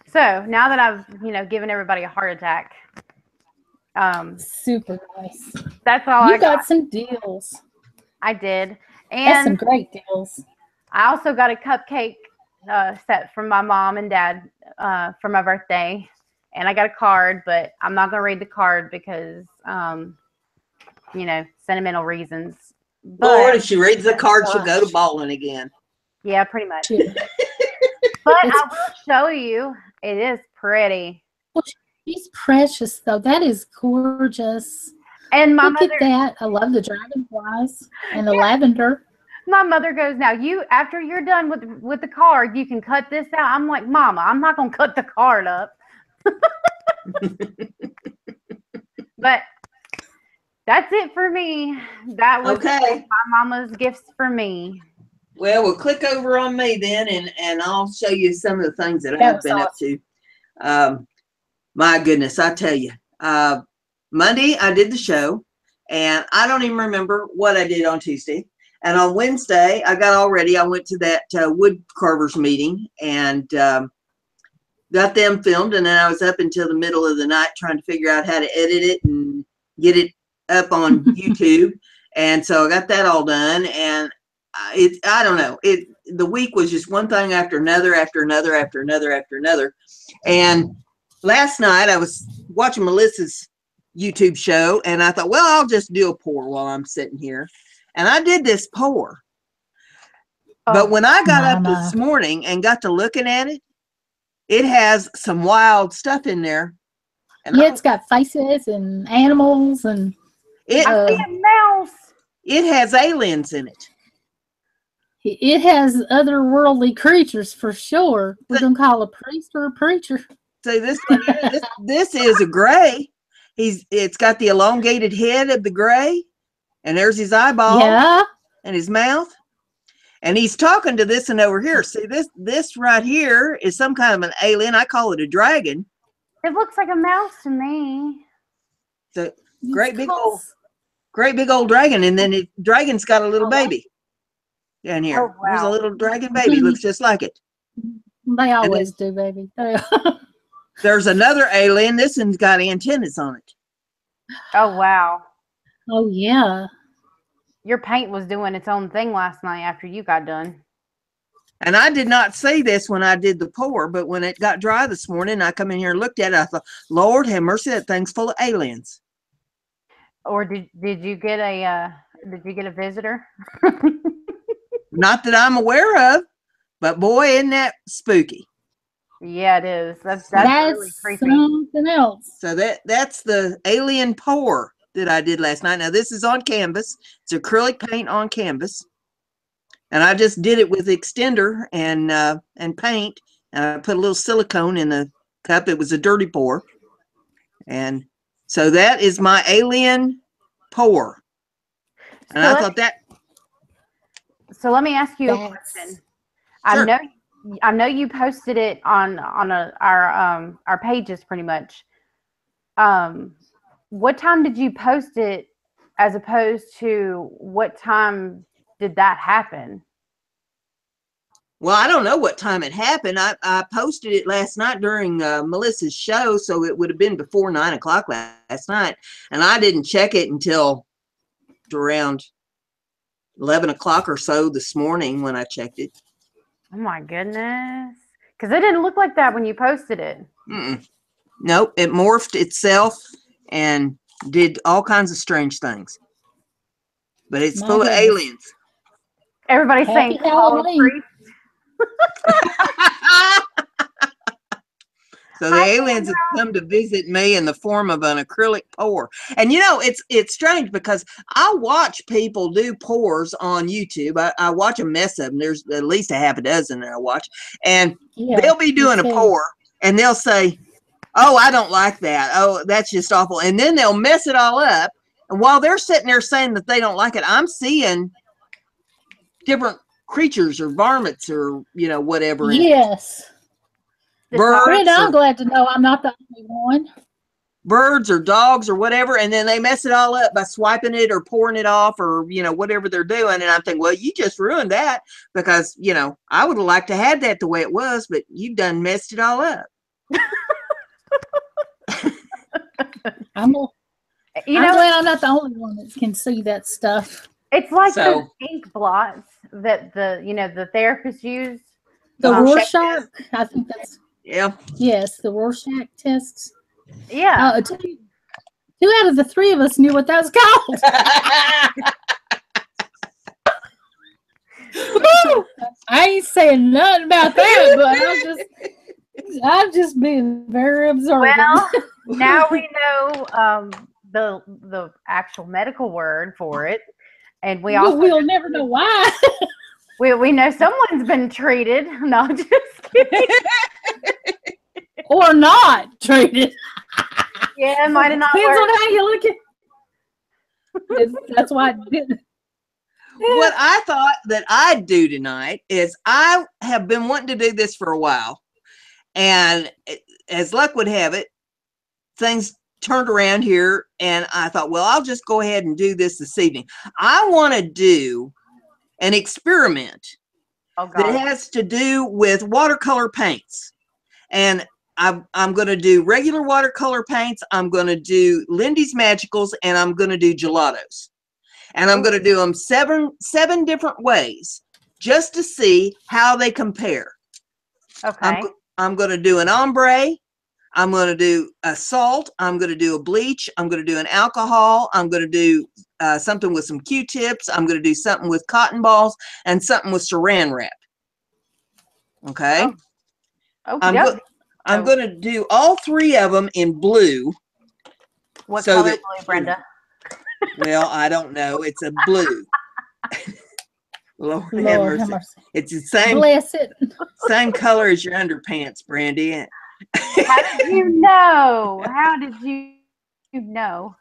So now that I've, given everybody a heart attack, Super nice. that's all You I got. some deals. I did. That's some And great deals. I also got a cupcake set from my mom and dad for my birthday. And I got a card, but I'm not going to read the card because, sentimental reasons. But, Lord, if she reads the card, she'll go to bowling again. Yeah, pretty much. Yeah. But I will show you. It is pretty. Well, she's precious, though. That is gorgeous. And Look at that. I love the dragonflies and the lavender. My mother goes, now after you're done with the card, you can cut this out. I'm like, Mama, I'm not going to cut the card up. But that's it for me. That was okay. My mama's gifts for me. Well, we'll click over on me then, and I'll show you some of the things that I've been up to. My goodness, I tell you. Monday, I did the show, and I don't even remember what I did on Tuesday. And on Wednesday, I got all ready. I went to that wood carvers meeting and got them filmed. And then I was up until the middle of the night trying to figure out how to edit it and get it up on YouTube. And so I got that all done. And I don't know. The week was just one thing after another, after another, after another, after another. And last night I was watching Melissa's YouTube show, and I thought, well, I'll just do a pour while I'm sitting here. And I did this pour. But when I got up this morning and got to looking at it, it has some wild stuff in there. And yeah, it's got faces and animals and I see a mouse. it has aliens in it. It has otherworldly creatures for sure. We're gonna call a priest or a preacher. So this one here, this is a gray. It's got the elongated head of the gray, and there's his eyeball, Yeah, and his mouth, and he's talking to this one over here. See, this right here is some kind of an alien. I call it a dragon. It looks like a mouse to me. So great big old dragon, and then dragon's got a little baby down here. Oh, wow. There's a little dragon baby. Looks just like it. They always do, baby. There's another alien. This one's got antennas on it. Oh, wow. Oh, yeah. Your paint was doing its own thing last night after you got done. And I did not see this when I did the pour, but when it got dry this morning, I come in here and looked at it. I thought, Lord have mercy, that thing's full of aliens. Or did you get a visitor? Not that I'm aware of, but boy, isn't that spooky. Yeah, it is. That's really creepy. Something else. So that's the alien pour that I did last night. Now this is on canvas. It's acrylic paint on canvas. And I just did it with extender and paint. And I put a little silicone in the cup. It was a dirty pour. And so that is my alien pour. And I thought that. So let me ask you a question. Sure. I know you posted it on our pages pretty much. What time did you post it, as opposed to what time did that happen? Well, I don't know what time it happened. I posted it last night during Melissa's show, so it would have been before 9 o'clock last night. And I didn't check it until around 11 o'clock or so this morning when I checked it. Oh my goodness. Because it didn't look like that when you posted it. Nope, it morphed itself and did all kinds of strange things. But it's full of aliens. Everybody's saying Halloween. So the aliens have come to visit me in the form of an acrylic pour. And you know, it's strange because I watch people do pours on YouTube. I watch a mess of them. There's at least a half a dozen that I watch. And they'll be doing a pour and they'll say, oh, I don't like that. Oh, that's just awful. And then they'll mess it all up. And while they're sitting there saying that they don't like it, I'm seeing different creatures or varmints or, you know, whatever. Yes. Birds. Brenda, I'm glad to know I'm not the only one. Birds or dogs or whatever, and then they mess it all up by swiping it or pouring it off or, you know, whatever they're doing. And I'm thinking, well, you just ruined that because, you know, I would have liked to have that the way it was, but you done messed it all up. I'm glad I'm not the only one that can see that stuff. It's like the ink blots that the therapists use. The Rorschach, I think that's. Yeah. Yes, the Rorschach tests. Yeah. Two out of the three of us knew what that was called. I ain't saying nothing about that, but I'm just being very observant. Well, now we know the actual medical word for it, and we'll never know why. We know someone's been treated. No, just kidding. Or not treated. Yeah, it might have not Depends worked. on how you look at it. That's why I didn't. What I thought that I'd do tonight is I have been wanting to do this for a while. And as luck would have it, things turned around here. And I thought, well, I'll just go ahead and do this evening. I want to do an experiment that has to do with watercolor paints. And I'm going to do regular watercolor paints. I'm going to do Lindy's Magicals, and I'm going to do gelatos. And I'm going to do them seven different ways just to see how they compare. Okay. I'm going to do an ombre. I'm going to do a salt. I'm going to do a bleach. I'm going to do an alcohol. I'm going to do something with some Q-tips. I'm going to do something with cotton balls and something with saran wrap. Okay. I'm going to do all three of them in blue. What color blue, Brenda? Well, I don't know. It's a blue. Lord, have Lord have mercy. mercy. It's the same Bless it. same color as your underpants, Brandy. How did you know? How did you know?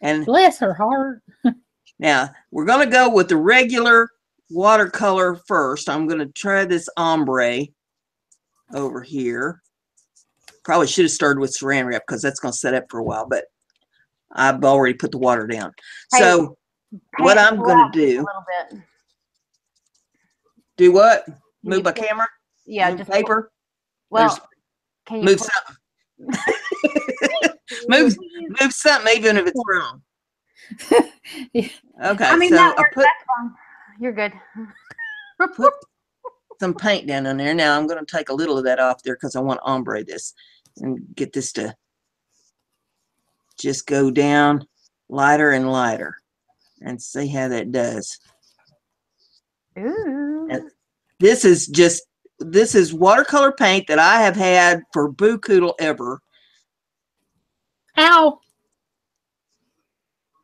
And Bless her heart. now we're going to go with the regular watercolor first. I'm going to try this ombre over here. Probably should have started with saran wrap because that's going to set up for a while, but I've already put the water down. Hey, So what I'm going to do, a little bit. do what? Can Move you my pull- camera? Yeah, Move just paper? well. Can you Move pull- something. move something even if it's wrong. Okay, I mean, so that I works. put That's fine. You're good. put some paint down on there. Now I'm going to take a little of that off there because I want to ombre this and get this to just go down lighter and lighter and see how that does. Ooh. And this is watercolor paint that I have had for Boo Koodle ever. Ow.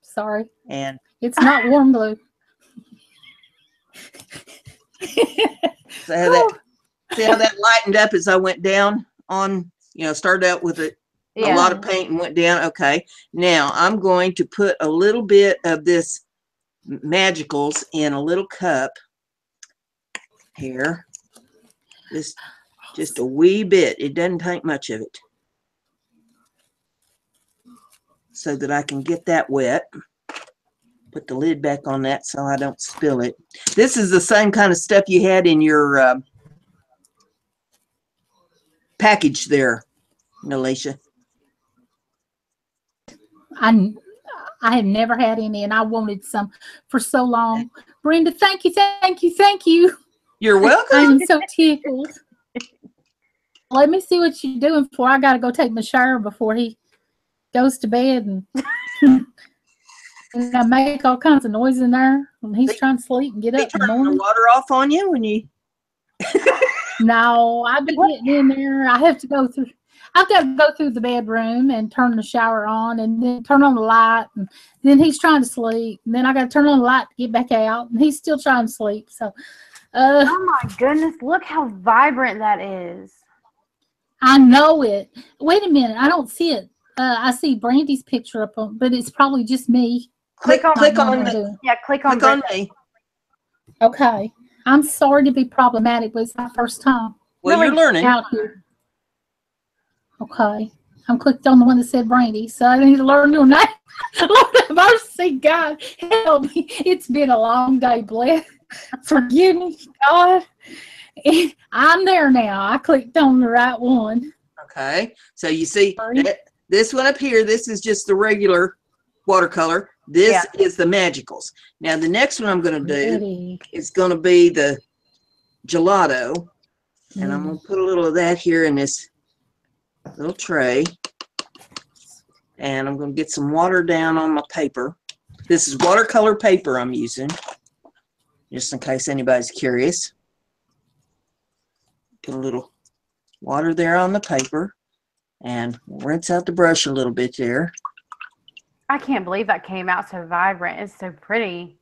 Sorry. And It's not warm blue. so see how that lightened up as I went down on, started out with a lot of paint and went down. Okay. Now I'm going to put a little bit of this Magicals in a little cup here. Just a wee bit. It doesn't take much of it. So that I can get that wet. Put the lid back on that so I don't spill it. This is the same kind of stuff you had in your package there, Nelishia. I have never had any, and I wanted some for so long. Brenda, thank you, thank you, thank you. You're welcome. I'm so tickled. Let me see what you're doing before I got to go take my shower before he goes to bed, and and I make all kinds of noise in there when he's trying to sleep and get up in the Turn morning. the water off on you when you. No, I've been getting in there. I've got to go through the bedroom and turn the shower on and then turn on the light. And then he's trying to sleep. And then I got to turn on the light to get back out. And he's still trying to sleep. So, Oh my goodness, look how vibrant that is. I know it. Wait a minute. I don't see it. I see Brandy's picture up on, but it's probably just me. Click on click on me. Okay. I'm sorry to be problematic, but it's my first time. Well, you're learning. Out here. Okay. I'm clicked on the one that said Brandy, so I need to learn your name. Lord have mercy, God, help me. It's been a long day, bless. Forgive me, God. I'm there now. I clicked on the right one. Okay. So you see this one up here, this is just the regular watercolor. This is the Magicals. Now the next one I'm going to do is going to be the gelato. And I'm going to put a little of that here in this little tray. And I'm going to get some water down on my paper. This is watercolor paper I'm using, just in case anybody's curious. Put a little water there on the paper and rinse out the brush a little bit there. I can't believe that came out so vibrant. It's so pretty.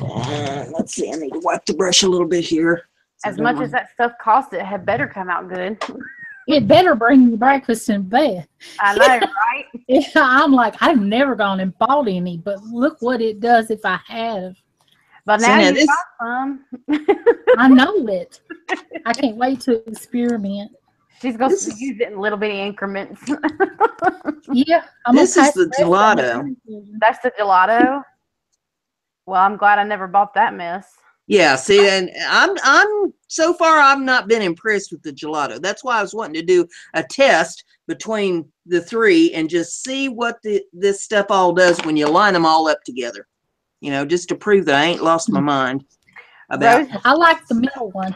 Let's see, I need to wipe the brush a little bit here. As much as that stuff cost, it had better come out good. It better bring you breakfast in bed. I know, right? Yeah, I'm like, I've never gone and bought any, but look what it does if I have. But now you got some. I know it. I can't wait to experiment. She's going to use it in little bitty increments. Yeah. This is the gelato. That's the gelato? Well, I'm glad I never bought that mess. Yeah, see, and I'm so far I've not been impressed with the gelato. That's why I was wanting to do a test between the three and just see what this stuff all does when you line them all up together. Just to prove that I ain't lost my mind about. I like the middle one.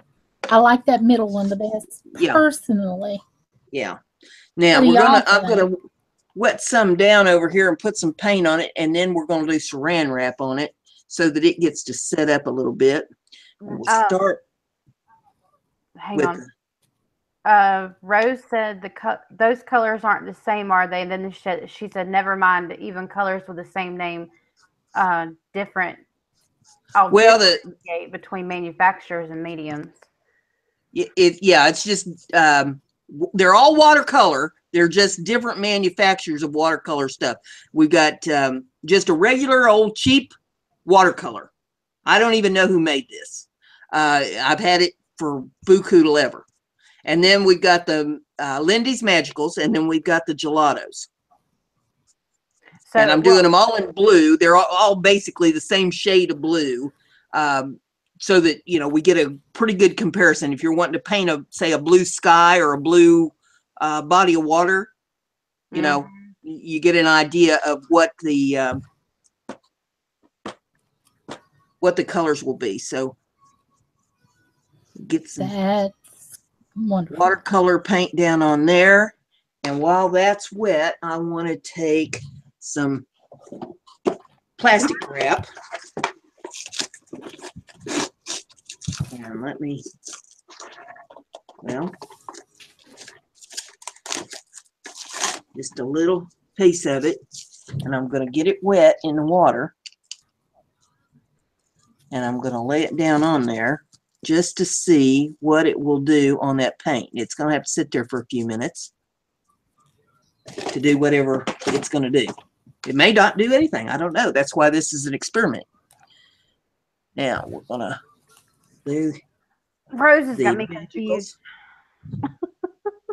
I like that middle one the best, personally. Yeah. Now I'm gonna wet some down over here and put some paint on it, and then we're gonna do saran wrap on it so that it gets to set up a little bit. We'll start. Hang on. Rose said those colors aren't the same, are they? And then she said, never mind. Even colors with the same name different. Well, differentiate between manufacturers and mediums. It's just they're all watercolor. They're just different manufacturers of watercolor stuff. We've got just a regular old cheap watercolor. I don't even know who made this. I've had it for buku ever. And then we've got the Lindy's Magicals, and then we've got the Gelatos. So, and I'm doing them all in blue. They're all basically the same shade of blue, so that, you know, we get a pretty good comparison. If you're wanting to paint say a blue sky or a blue body of water, you know, you get an idea of what the colors will be. So get some watercolor paint down on there. And while that's wet, I want to take some plastic wrap. And let me, well, just a little piece of it. And I'm going to get it wet in the water. And I'm going to lay it down on there just to see what it will do on that paint. It's going to have to sit there for a few minutes to do whatever it's going to do. It may not do anything. I don't know. That's why this is an experiment. Now we're going to do. Rose has got me confused.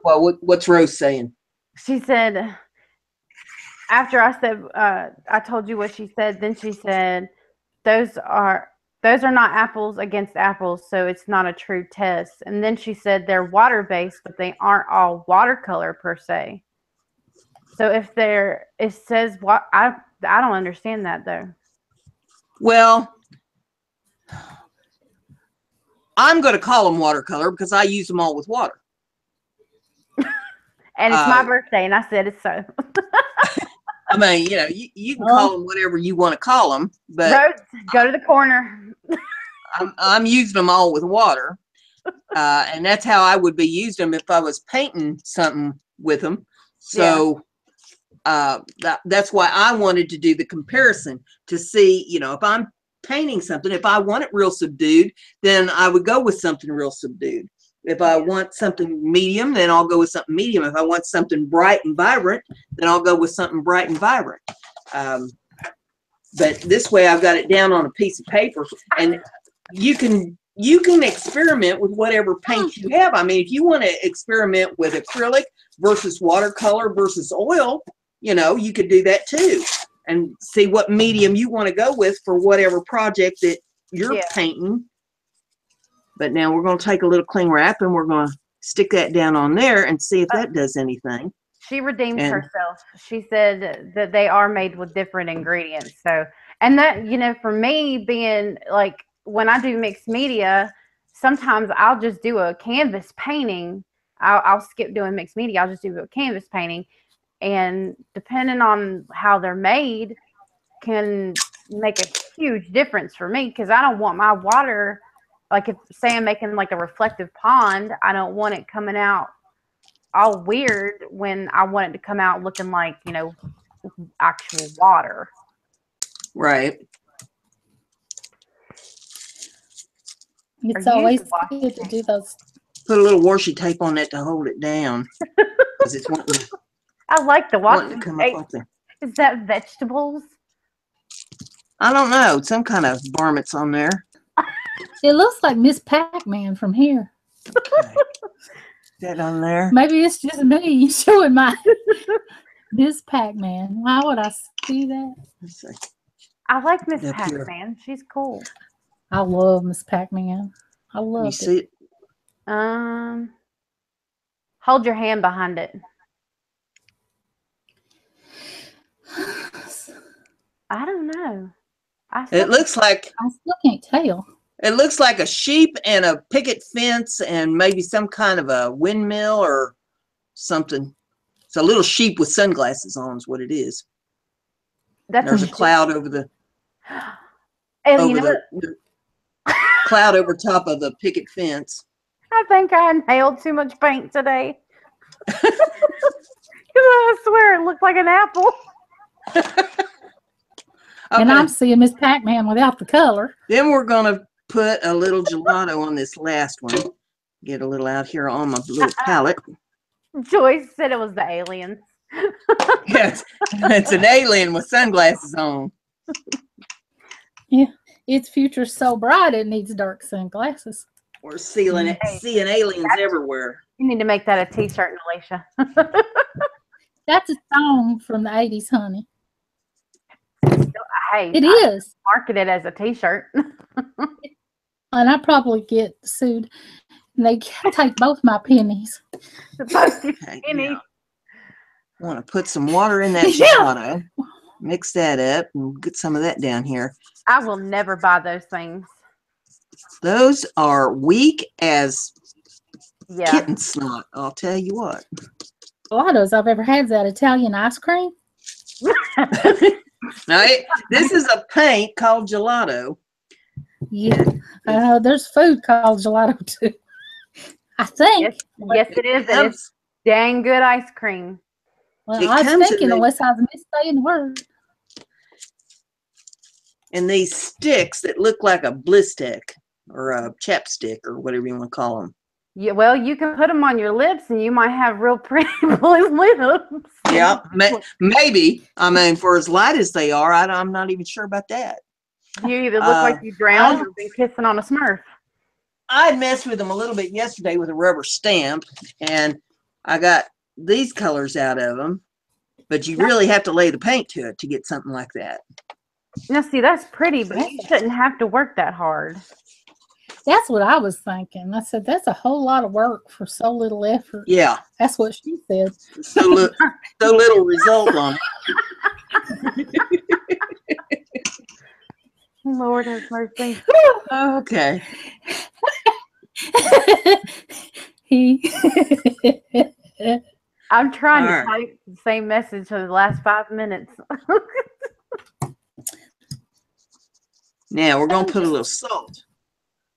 Well, what's Rose saying? She said, after I said, I told you what she said, then she said, those are not apples against apples, so it's not a true test. And then she said they're water-based, but they aren't all watercolor per se. So if it says what, I don't understand that though. Well, I'm going to call them watercolor because I use them all with water. And it's my birthday, and I said it's so. I mean, you know, you can call them whatever you want to call them, but Rose, go to the corner. I'm using them all with water, and that's how I would be using them if I was painting something with them. So that's why I wanted to do the comparison to see, you know, if I'm painting something, if I want it real subdued, then I would go with something real subdued. If I want something medium, then I'll go with something medium. If I want something bright and vibrant, then I'll go with something bright and vibrant. But this way I've got it down on a piece of paper, and you can experiment with whatever paint you have. I mean, if you want to experiment with acrylic versus watercolor versus oil, you know, you could do that too, and see what medium you want to go with for whatever project that you're painting. But now we're going to take a little cling wrap and we're going to stick that down on there and see if that does anything. She redeemed herself. She said that they are made with different ingredients. So, and that, you know, for me being like, when I do mixed media, sometimes I'll just do a canvas painting. I'll skip doing mixed media. I'll just do a canvas painting. And depending on how they're made can make a huge difference for me, because I don't want my water, like if say I'm making like a reflective pond, I don't want it coming out all weird when I want it to come out looking like, you know, actual water. Right. It's always good to do those. Put a little washi tape on that to hold it down. Because it's wanting to, I like the washi come tape. up up there. Is that vegetables? I don't know. Some kind of varmints on there. It looks like Miss Pac-Man from here. Okay. That on there. Maybe it's just me showing my Miss Pac-Man. Why would I see that? Let's see. I like Miss Pac-Man. She's cool. I love Miss Pac-Man. I love it. See it. Hold your hand behind it. I don't know. It looks like, I still can't tell. it looks like a sheep and a picket fence and maybe some kind of a windmill or something. It's a little sheep with sunglasses on is what it is. There's a cloud over the cloud over top of the picket fence. I think I inhaled too much paint today. Because I swear it looked like an apple. And I'm seeing Miss Pac-Man without the color. Then we're going to put a little gelato on this last one. Get a little out here on my little palette. Joyce said it was the aliens. Yes, it's an alien with sunglasses on. Yeah, its future's so bright it needs dark sunglasses. We're seeing aliens everywhere. You need to make that a t-shirt, Nelishia. That's a song from the 80s, honey. Hey, it is. Market it as a t-shirt. And I probably get sued. And they take both my pennies. Okay, I want to put some water in that gelato. Mix that up and get some of that down here. I will never buy those things. Those are weak as kitten snot. I'll tell you what. Gelatos I've ever had is that Italian ice cream. Now, this is a paint called gelato. Yeah, there's food called gelato too. I think. Yes, it is. It's dang good ice cream. Well, I was thinking unless I was missaying the word. And these sticks that look like a blistick or a chapstick or whatever you want to call them. Yeah, well, you can put them on your lips and you might have real pretty blue lips. Yeah, maybe. I mean, for as light as they are, I'm not even sure about that. You either look like you drowned or been kissing on a Smurf. I messed with them a little bit yesterday with a rubber stamp, and I got these colors out of them, but you really have to lay the paint to it to get something like that. Now, see, that's pretty, but you shouldn't have to work that hard. That's what I was thinking. I said, that's a whole lot of work for so little effort. Yeah. That's what she said. So little result on it. Lord have mercy. Okay. I'm trying to type the same message for the last 5 minutes. Now we're going to put a little salt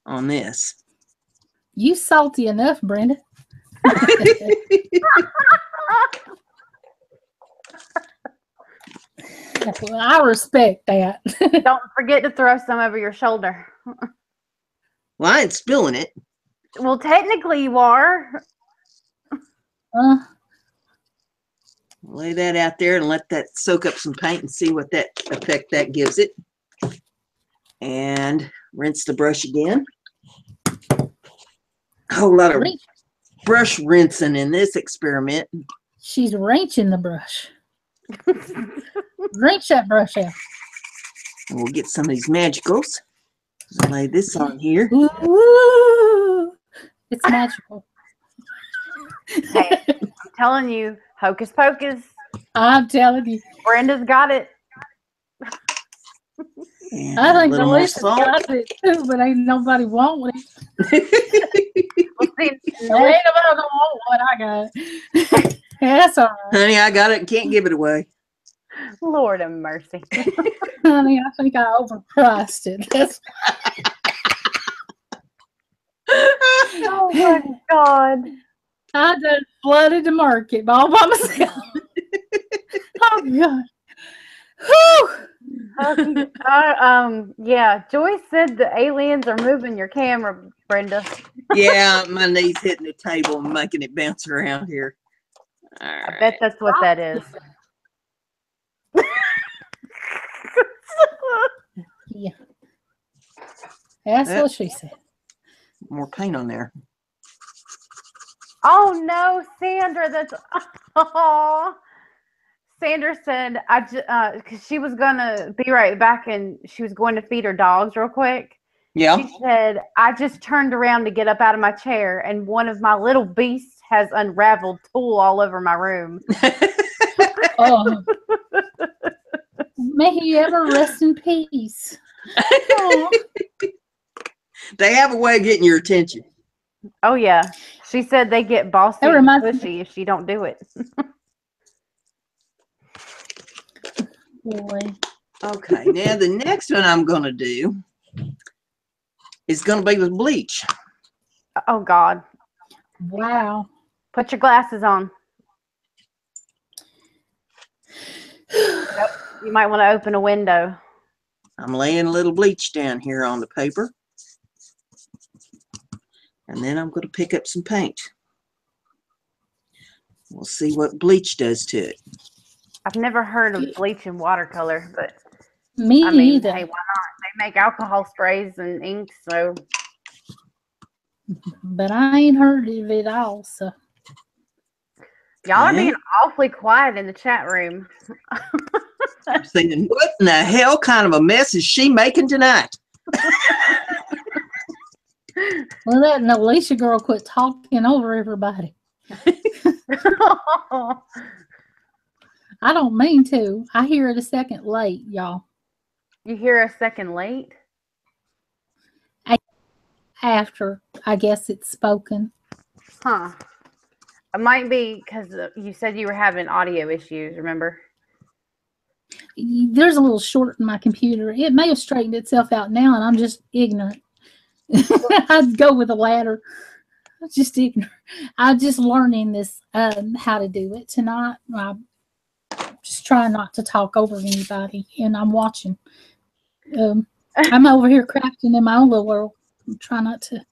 on this. You salty enough, Brenda. Well, I respect that. Don't forget to throw some over your shoulder. Well, I ain't spilling it. Well, technically you are. Lay that out there and let that soak up some paint and see what that effect that gives it. And rinse the brush again. A whole lot of brush rinsing in this experiment. She's wrenching the brush. Wrench that brush out. And we'll get some of these magicals. Lay this on here. Ooh, it's magical. Hey, I'm telling you, hocus pocus. I'm telling you. Brenda's got it. And I think Nelisha's got it too, but ain't nobody want it. Well, see, ain't nobody gonna want what I got. That's all right. Honey, I got it and can't give it away. Lord have mercy. Honey, I think I overpriced it. That's oh my God. I done flooded the market all by myself. Oh God. Whew. Yeah, Joyce said the aliens are moving your camera, Brenda. Yeah, my knee's hitting the table and making it bounce around here. All right. I bet that's what that is. Yeah. That's what she said. More paint on there. Oh no, Sandra, that's Sandra said because she was gonna be right back and she was going to feed her dogs real quick. Yeah. She said, I just turned around to get up out of my chair and one of my little beasts has unraveled tulle all over my room. Oh. May he ever rest in peace. Oh. They have a way of getting your attention. Oh yeah. She said they get bossy and pushy if she don't do it. Boy. Okay, now the next one I'm going to do is going to be with bleach. Oh God. Wow. Put your glasses on. Yep. You might want to open a window. I'm laying a little bleach down here on the paper. And then I'm going to pick up some paint. We'll see what bleach does to it. I've never heard of bleach and watercolor, but Me I mean, either. hey, why not? They make alcohol sprays and inks, so. But I ain't heard of it all, so. Y'all are being awfully quiet in the chat room. I'm thinking, what in the hell kind of a mess is she making tonight? Well, that Nelishia girl quit talking over everybody. I don't mean to. I hear it a second late, y'all. You hear a second late? After, I guess it's spoken. Huh. It might be because you said you were having audio issues, remember? There's a little short in my computer. It may have straightened itself out now, and I'm just ignorant. I'd go with the latter. I'm just ignorant. I'm just learning this, how to do it tonight. I'm just trying not to talk over anybody, and I'm watching. I'm over here crafting in my own little world. I'm trying not to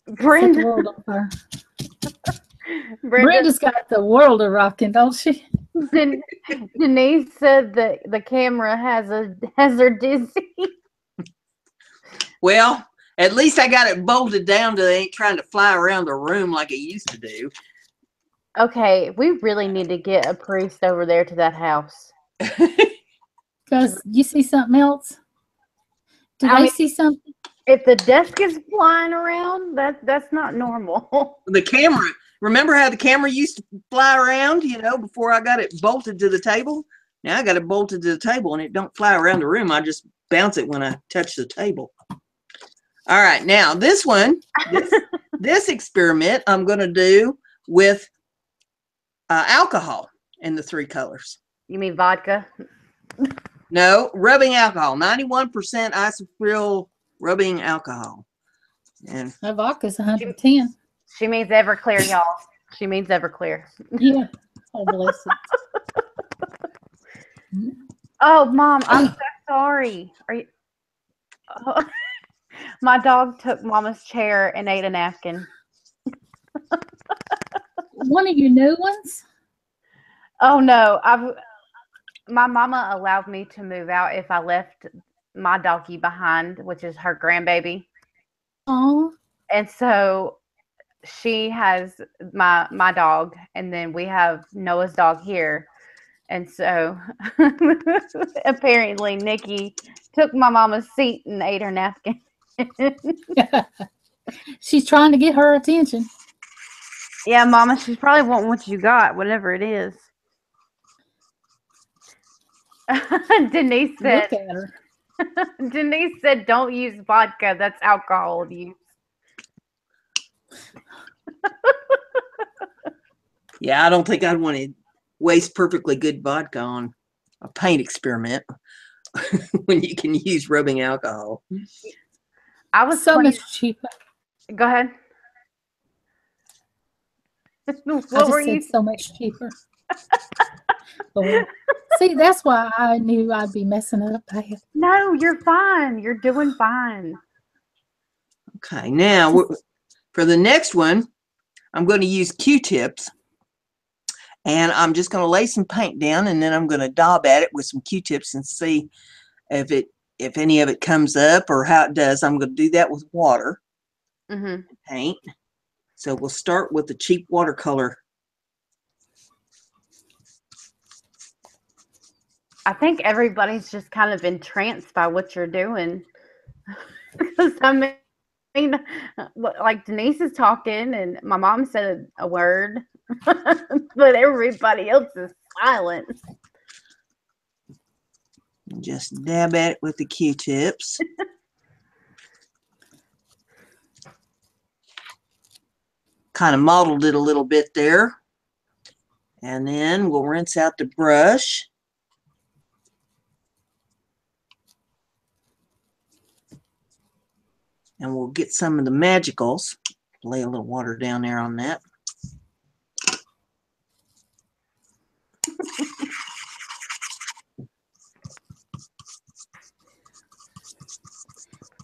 set the world on fire. Brenda's got the world a rocking, don't she? Denise said that the camera has her dizzy. Well, at least I got it bolted down to they ain't trying to fly around the room like it used to do. Okay, we really need to get a priest over there to that house. Because you see something else? Do they see something? If the desk is flying around, that's not normal. The camera, remember how the camera used to fly around, you know, before I got it bolted to the table? Now I got it bolted to the table and it don't fly around the room. I just bounce it when I touch the table. All right, now this one, this experiment I'm going to do with alcohol in the 3 colors. You mean vodka? No, rubbing alcohol, 91% isopropyl rubbing alcohol. And My vodka's 110. She means Everclear, y'all. She means Everclear. Yeah. Oh, bless it. Oh, Mom, I'm so sorry. Are you? Oh. My dog took Mama's chair and ate a napkin. One of your new ones? Oh no, my mama allowed me to move out if I left my doggy behind, which is her grandbaby. Oh. And so she has my dog, and then we have Noah's dog here. And so apparently Nikki took my mama's seat and ate her napkin. She's trying to get her attention. Yeah, Mama, she's probably wanting what you got, whatever it is. Denise said, look at her. Denise said, don't use vodka. That's alcohol abuse. yeah, I don't think I'd want to waste perfectly good vodka on a paint experiment when you can use rubbing alcohol. I was so much cheaper. Go ahead. What were you? So much cheaper. See, that's why I knew I'd be messing up bad. No, you're fine. You're doing fine. Okay, now for the next one, I'm going to use Q-tips, and I'm just going to lay some paint down, and then I'm going to daub at it with some Q-tips and see if any of it comes up or how it does. I'm going to do that with water paint. So we'll start with the cheap watercolor. I think everybody's just kind of entranced by what you're doing. Because I mean, like Denise is talking and my mom said a word, but everybody else is silent. Just dab at it with the Q-tips. Kind of modeled it a little bit there. And then we'll rinse out the brush. And we'll get some of the magicals. Lay a little water down there on that.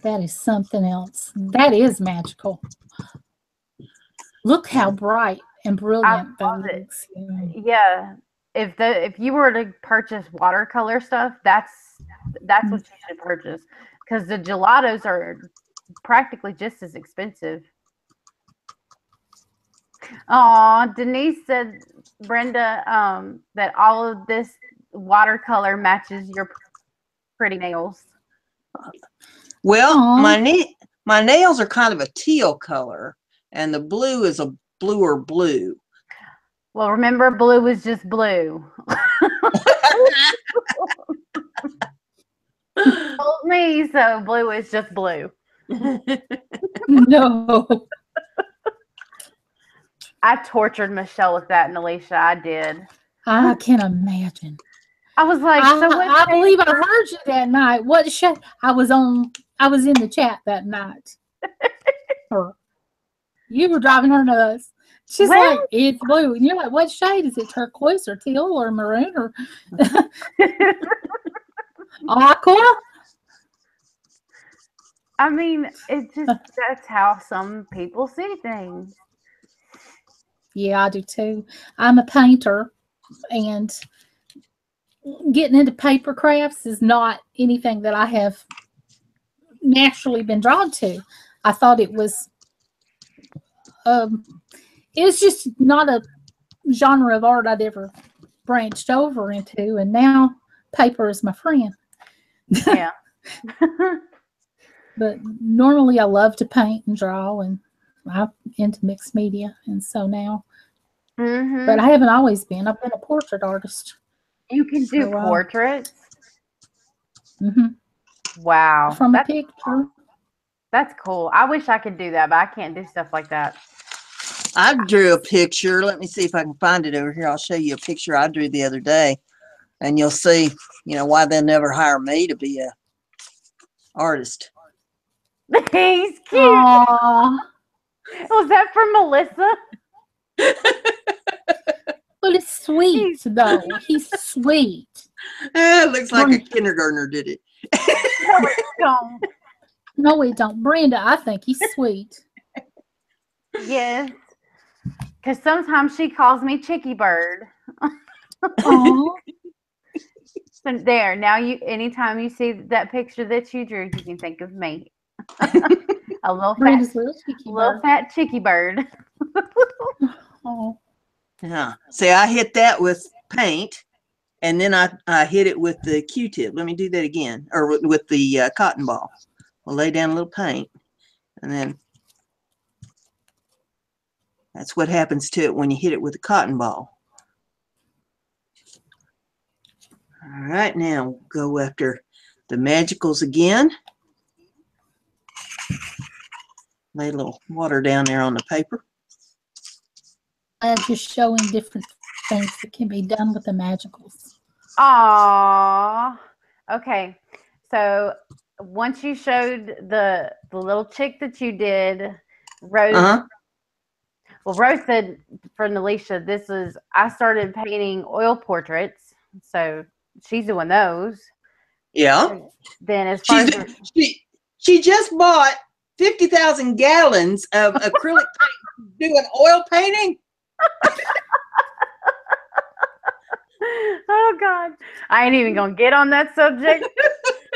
That is something else. That is magical. Look how bright and brilliant that love it. looks. Yeah. Yeah. If you were to purchase watercolor stuff, that's what you should purchase, because the gelatos are practically just as expensive. Oh, Denise said, Brenda, that all of this watercolor matches your pretty nails. Well, Aw. my nails are kind of a teal color, and the blue is a bluer blue. Well, remember, blue is just blue. Told me, so blue is just blue. No. I tortured Michelle with that, Nelishia. I did. I can imagine. I was like, so what I believe I heard you that night. What shade? I was in the chat that night. You were driving her nuts. She's like, it's blue. And you're like, what shade is it? Turquoise or teal or maroon or aqua? I mean, it just, that's how some people see things. Yeah, I do too. I'm a painter, and getting into paper crafts is not anything that I have naturally been drawn to. I thought it was just not a genre of art I'd ever branched over into, and now paper is my friend. Yeah. But normally I love to paint and draw, and I'm into mixed media, and so now. But I haven't always been. I've been a portrait artist. You can do portraits? Wow. From a picture. That's cool. I wish I could do that, but I can't do stuff like that. I drew a picture. Let me see if I can find it over here. I'll show you a picture I drew the other day, and you'll see, why they'll never hire me to be a artist. He's cute. Aww. Was that for Melissa? But it's sweet, though. He's sweet. It looks like a kindergartner did it. No, it don't. No, it don't. Brenda, I think he's sweet. Yes. Because sometimes she calls me Chicky Bird. Aww. So there, now anytime you see that picture that you drew, you can think of me. A little fat Chicky Bird. Oh. Yeah. See, I hit that with paint, and then I hit it with the Q-tip. Let me do that again, or with the cotton ball. We'll lay down a little paint, and then that's what happens to it when you hit it with a cotton ball. All right, now we'll go after the magicals again. Lay a little water down there on the paper. Just showing different things that can be done with the magicals. Aww. Okay. So once you showed the little chick that you did, Rose. Well, Rose said for Nelishia, I started painting oil portraits. So she's doing those. Yeah. And then as far as she just bought 50,000 gallons of acrylic paint doing oil painting. Oh God, I ain't even gonna get on that subject.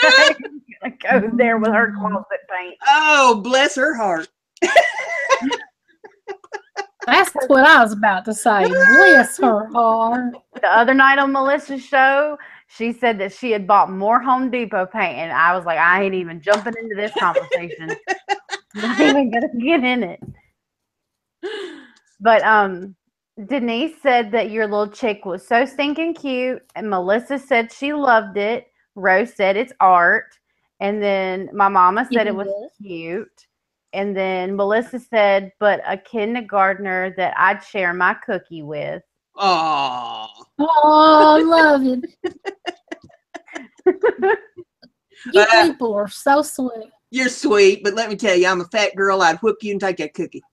I'm gonna go there with her closet paint. Oh, bless her heart. That's what I was about to say. Bless her heart. The other night on Melissa's show, she said that she had bought more Home Depot paint, and I was like, I ain't even jumping into this conversation. Not even gonna get in it. But Denise said that your little chick was so stinking cute, and Melissa said she loved it. Rose said it's art, and then my mama said it was cute, and then Melissa said, but a kindergartner that I'd share my cookie with. Oh, I love it. You people are so sweet. You're sweet, but let me tell you, I'm a fat girl. I'd whoop you and take that cookie.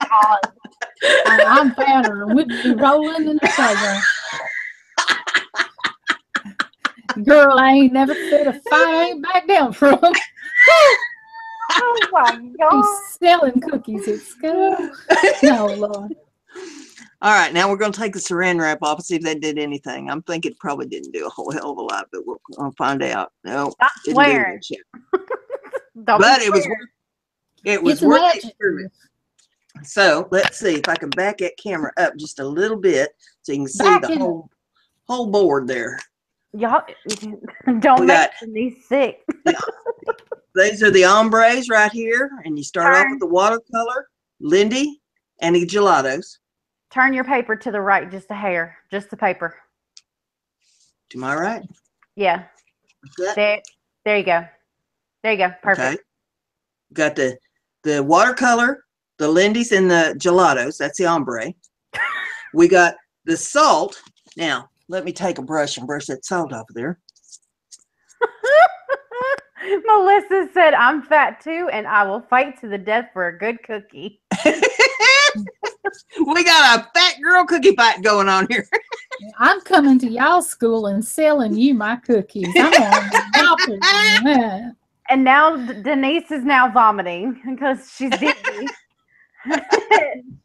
God. I'm fatter. We'd be rolling in the playground. Girl, I ain't never said a fight I ain't back down from. Oh my He's God. selling cookies at school. No, Lord. All right, now we're going to take the saran wrap off and see if that did anything. I'm thinking it probably didn't do a whole hell of a lot, but we'll find out. No, Stop didn't do swearing. much yet. Don't But be it was swearing. worth an the adjective. experiment. So let's see if I can back that camera up just a little bit so you can see Back the it whole board there. Y'all don't We make got- me sick. These are the ombres right here, and you start off with the watercolor, Lindy, and the gelatos. Turn your paper to the right just a hair. Just the paper. To my right. Yeah. Like that. There you go. There you go. Perfect. Okay. Got the watercolor, the Lindy's, and the gelatos. That's the ombre. We got the salt. Now, let me take a brush and brush that salt off of there. Melissa said, I'm fat too, and I will fight to the death for a good cookie. We got a fat girl cookie fight going on here. I'm coming to y'all's school and selling you my cookies. I'm on that. And now Denise is now vomiting because she's dizzy.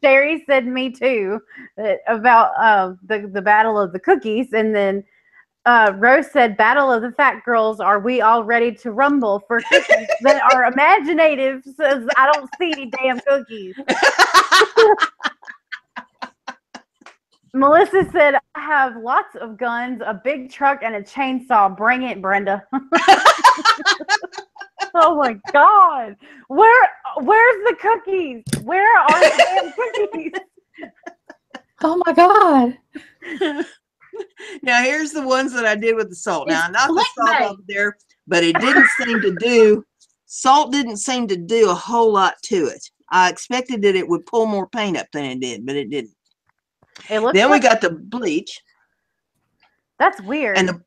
Sherry said me too about the battle of the cookies, and then Rose said, "Battle of the fat girls. Are we all ready to rumble for cookies that are imaginative?" Says, "I don't see any damn cookies." Melissa said, "I have lots of guns, a big truck, and a chainsaw. Bring it, Brenda." Oh my God! Where's the cookies? Where are the damn cookies? Oh my God. Now here's the ones that I did with the salt. Now I It's knocked the salt clickbait. off there, but it didn't seem to do. Salt didn't seem to do a whole lot to it. I expected that it would pull more paint up than it did, but it didn't. It looks Then we like, got the bleach, that's weird. and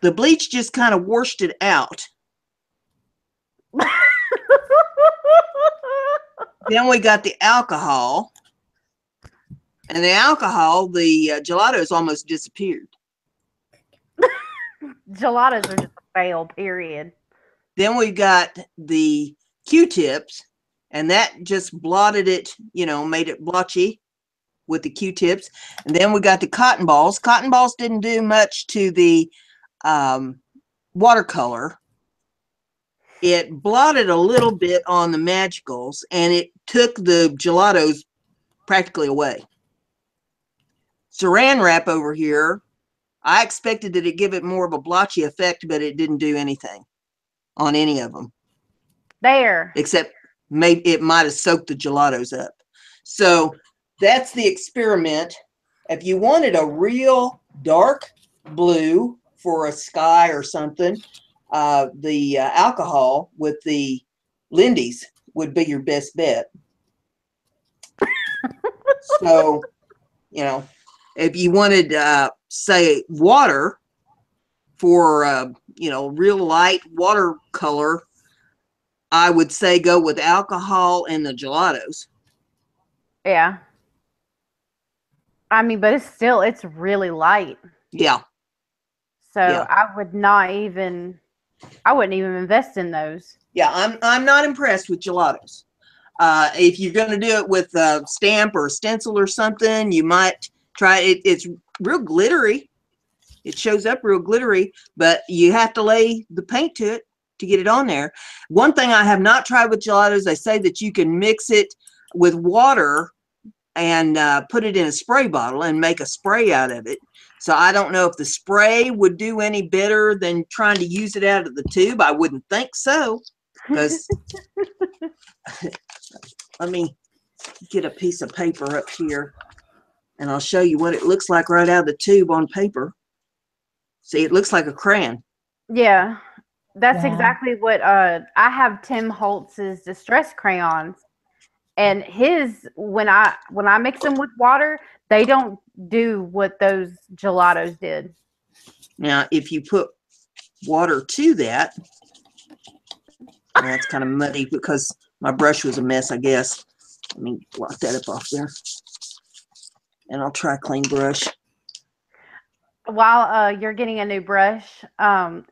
the bleach just kind of washed it out. Then we got the alcohol, and the alcohol, the gelatos almost disappeared. Gelatos are just a fail, period. Then we got the Q-tips, and that just blotted it, made it blotchy with the Q-tips. And then we got the cotton balls. Cotton balls didn't do much to the watercolor. It blotted a little bit on the magicals, and it took the gelatos practically away. Saran wrap over here, I expected that it'd give it more of a blotchy effect, but it didn't do anything on any of them. There. Except maybe it might have soaked the gelatos up. So that's the experiment. If you wanted a real dark blue for a sky or something, the alcohol with the Lindy's would be your best bet. So, if you wanted, say, water for, real light watercolor, I would say go with alcohol and the gelatos. Yeah. I mean, but it's really light. Yeah. So Yeah. I wouldn't even invest in those. Yeah, I'm not impressed with gelatos. If you're going to do it with a stamp or a stencil or something, you might try it. It's real glittery. It shows up real glittery, but you have to lay the paint to it to get it on there. One thing I have not tried with gelatos, they say that you can mix it with water and put it in a spray bottle and make a spray out of it. So I don't know if the spray would do any better than trying to use it out of the tube. I wouldn't think so, because let me get a piece of paper up here and I'll show you what it looks like right out of the tube on paper. See, it looks like a crayon. Yeah. That's Wow. exactly what I have Tim Holtz's distress crayons. And his, when I mix them with water, they don't do what those gelatos did. Now, if you put water to that, well, that's kind of muddy because my brush was a mess, I guess. Let me block that up off there. And I'll try a clean brush. while you're getting a new brush, I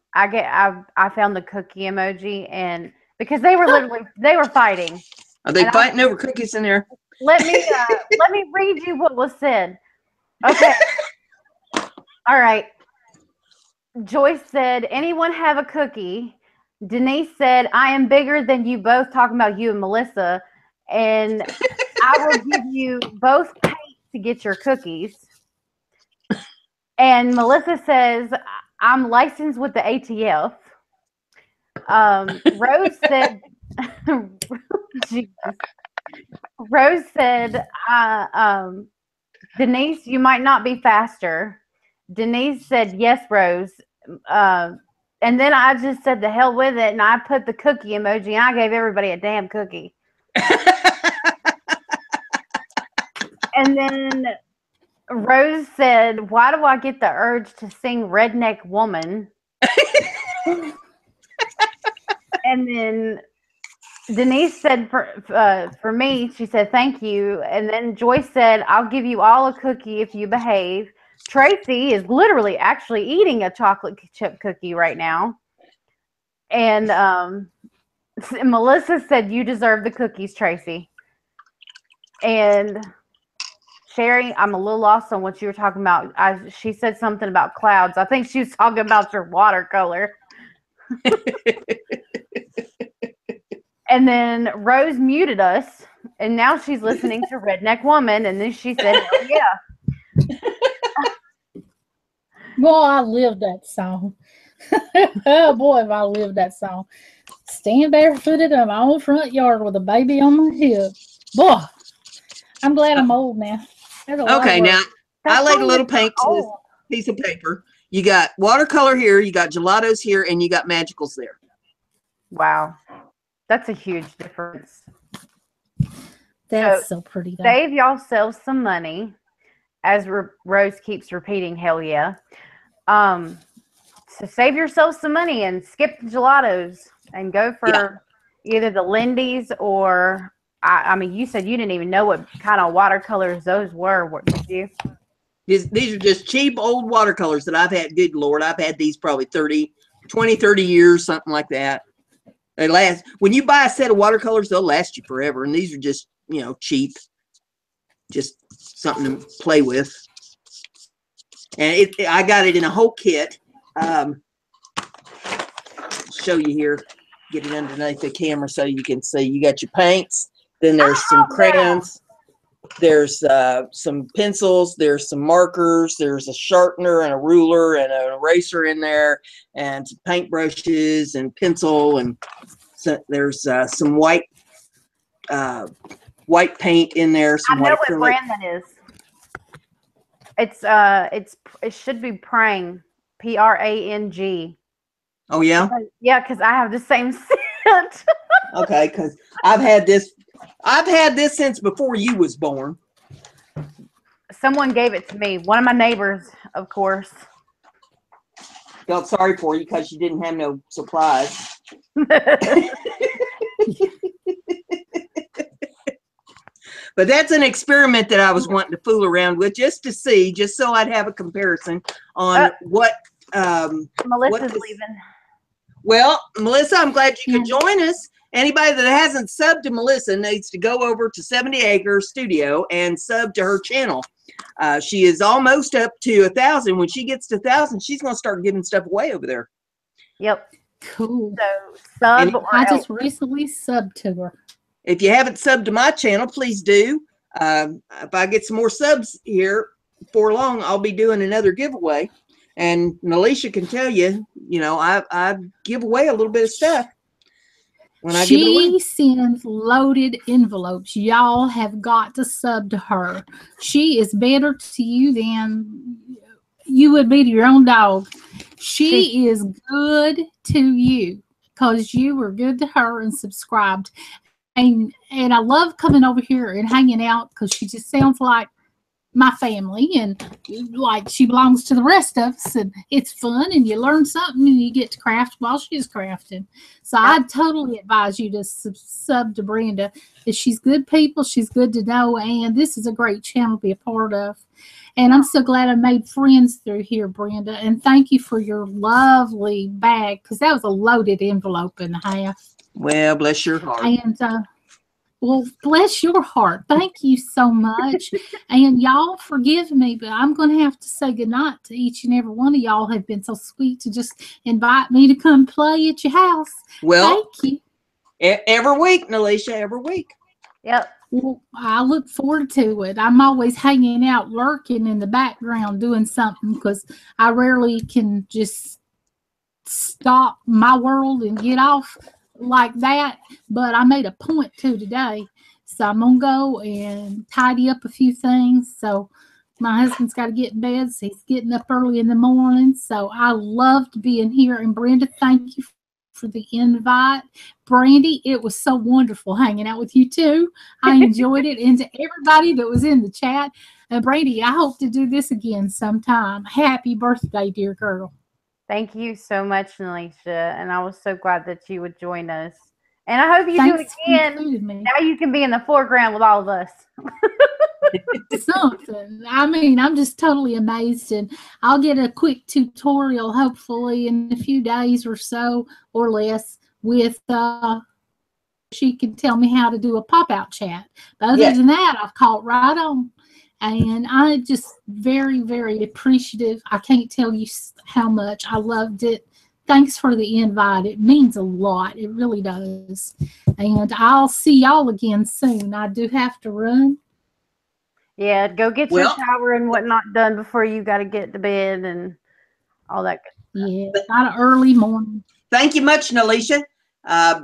found the cookie emoji, and because they were fighting. Are they fighting over cookies in there? Let me read you what was said. Okay. All right. Joyce said, "Anyone have a cookie?" Denise said, "I am bigger than you both," talking about you and Melissa, and "I will give you both paint to get your cookies." And Melissa says, "I'm licensed with the ATF." Rose said, Jesus. Rose said, "Denise, you might not be faster." Denise said, "Yes, Rose." And then I just said, "The hell with it," and I put the cookie emoji, and I gave everybody a damn cookie. And then Rose said, "Why do I get the urge to sing Redneck Woman?" And then Denise said, for me, she said, "Thank you." And then Joyce said, "I'll give you all a cookie if you behave." Tracy is literally actually eating a chocolate chip cookie right now. And Melissa said, "You deserve the cookies, Tracy." And Sherry, I'm a little lost on what you were talking about. She said something about clouds. I think she was talking about your watercolor. And then Rose muted us, and now she's listening to Redneck Woman, and then she said, "Oh, yeah." Boy, I lived that song. Oh, boy, have I lived that song. Stand barefooted in my own front yard with a baby on my hip. Boy, I'm glad I'm old now. Okay, now I laid a little paint to this piece of paper. You got watercolor here, you got gelatos here, and you got magicals there. Wow. That's a huge difference. That's so pretty. Though. Save yourselves some money, as Rose keeps repeating, hell yeah. So save yourselves some money and skip the gelatos and go for either the Lindy's or, I mean, you said you didn't even know what kind of watercolors those were, did you? These are just cheap old watercolors that I've had. Good Lord, I've had these probably 20, 30 years, something like that. They last. When you buy a set of watercolors, they'll last you forever. And these are just, cheap. Just something to play with. And I got it in a whole kit. Show you here. Get it underneath the camera so you can see. You got your paints. Then there's some crayons. There's some pencils. There's some markers. There's a sharpener and a ruler and an eraser in there, and some paintbrushes and pencil, and so there's some white paint in there. I know what brand that is. It should be Prang, Prang. Oh yeah. Yeah, because I have the same scent. Okay, because I've had this since before you was born. Someone gave it to me. One of my neighbors, of course. Felt sorry for you because you didn't have no supplies. But that's an experiment that I was wanting to fool around with just to see, just so I'd have a comparison on what. Melissa's leaving. Well, Melissa, I'm glad you could join us. Anybody that hasn't subbed to Melissa needs to go over to 70 Acre Studio and sub to her channel. She is almost up to 1,000. When she gets to 1,000, she's going to start giving stuff away over there. Yep. Cool. So sub. I just recently subbed to her. If you haven't subbed to my channel, please do. If I get some more subs here before long, I'll be doing another giveaway. And Nelishia can tell you, I give away a little bit of stuff. When I give it away. She sends loaded envelopes. Y'all have got to sub to her. She is better to you than you would be to your own dog. She is good to you because you were good to her and subscribed. And I love coming over here and hanging out because she just sounds like my family and like she belongs to the rest of us, and it's fun and you learn something and you get to craft while she's crafting. So I totally advise you to sub to Brenda. She's good people, she's good to know, and this is a great channel to be a part of. And I'm so glad I made friends through here, Brenda. And thank you for your lovely bag, because that was a loaded envelope and a half. Well, bless your heart. And well, bless your heart. Thank you so much. And y'all forgive me, but I'm going to have to say goodnight to each and every one of y'all have been so sweet to just invite me to come play at your house. Well, thank you. Every week, Nelishia, every week. Yep. Well, I look forward to it. I'm always hanging out, lurking in the background, doing something, because I rarely can just stop my world and get off like that. But I made a point to today. So I'm going to go and tidy up a few things. So my husband's got to get in bed. So he's getting up early in the morning. So I loved being here. And Brenda, thank you for the invite. Brandy, it was so wonderful hanging out with you too. I enjoyed it. And to everybody that was in the chat, Brandy, I hope to do this again sometime. Happy birthday, dear girl. Thank you so much, Nelishia. And I was so glad that you would join us. And I hope you do it again. Now you can be in the foreground with all of us. Something. I mean, I'm just totally amazed, and I'll get a quick tutorial hopefully in a few days or so or less with she can tell me how to do a pop-out chat. But other than that, I've caught right on. And I just very, very appreciative. I can't tell you how much I loved it. Thanks for the invite. It means a lot. It really does. And I'll see y'all again soon. I do have to run. Yeah, go get your shower and whatnot done before you got to get to bed and all that good stuff. Yeah, not an early morning. Thank you much, Nelishia.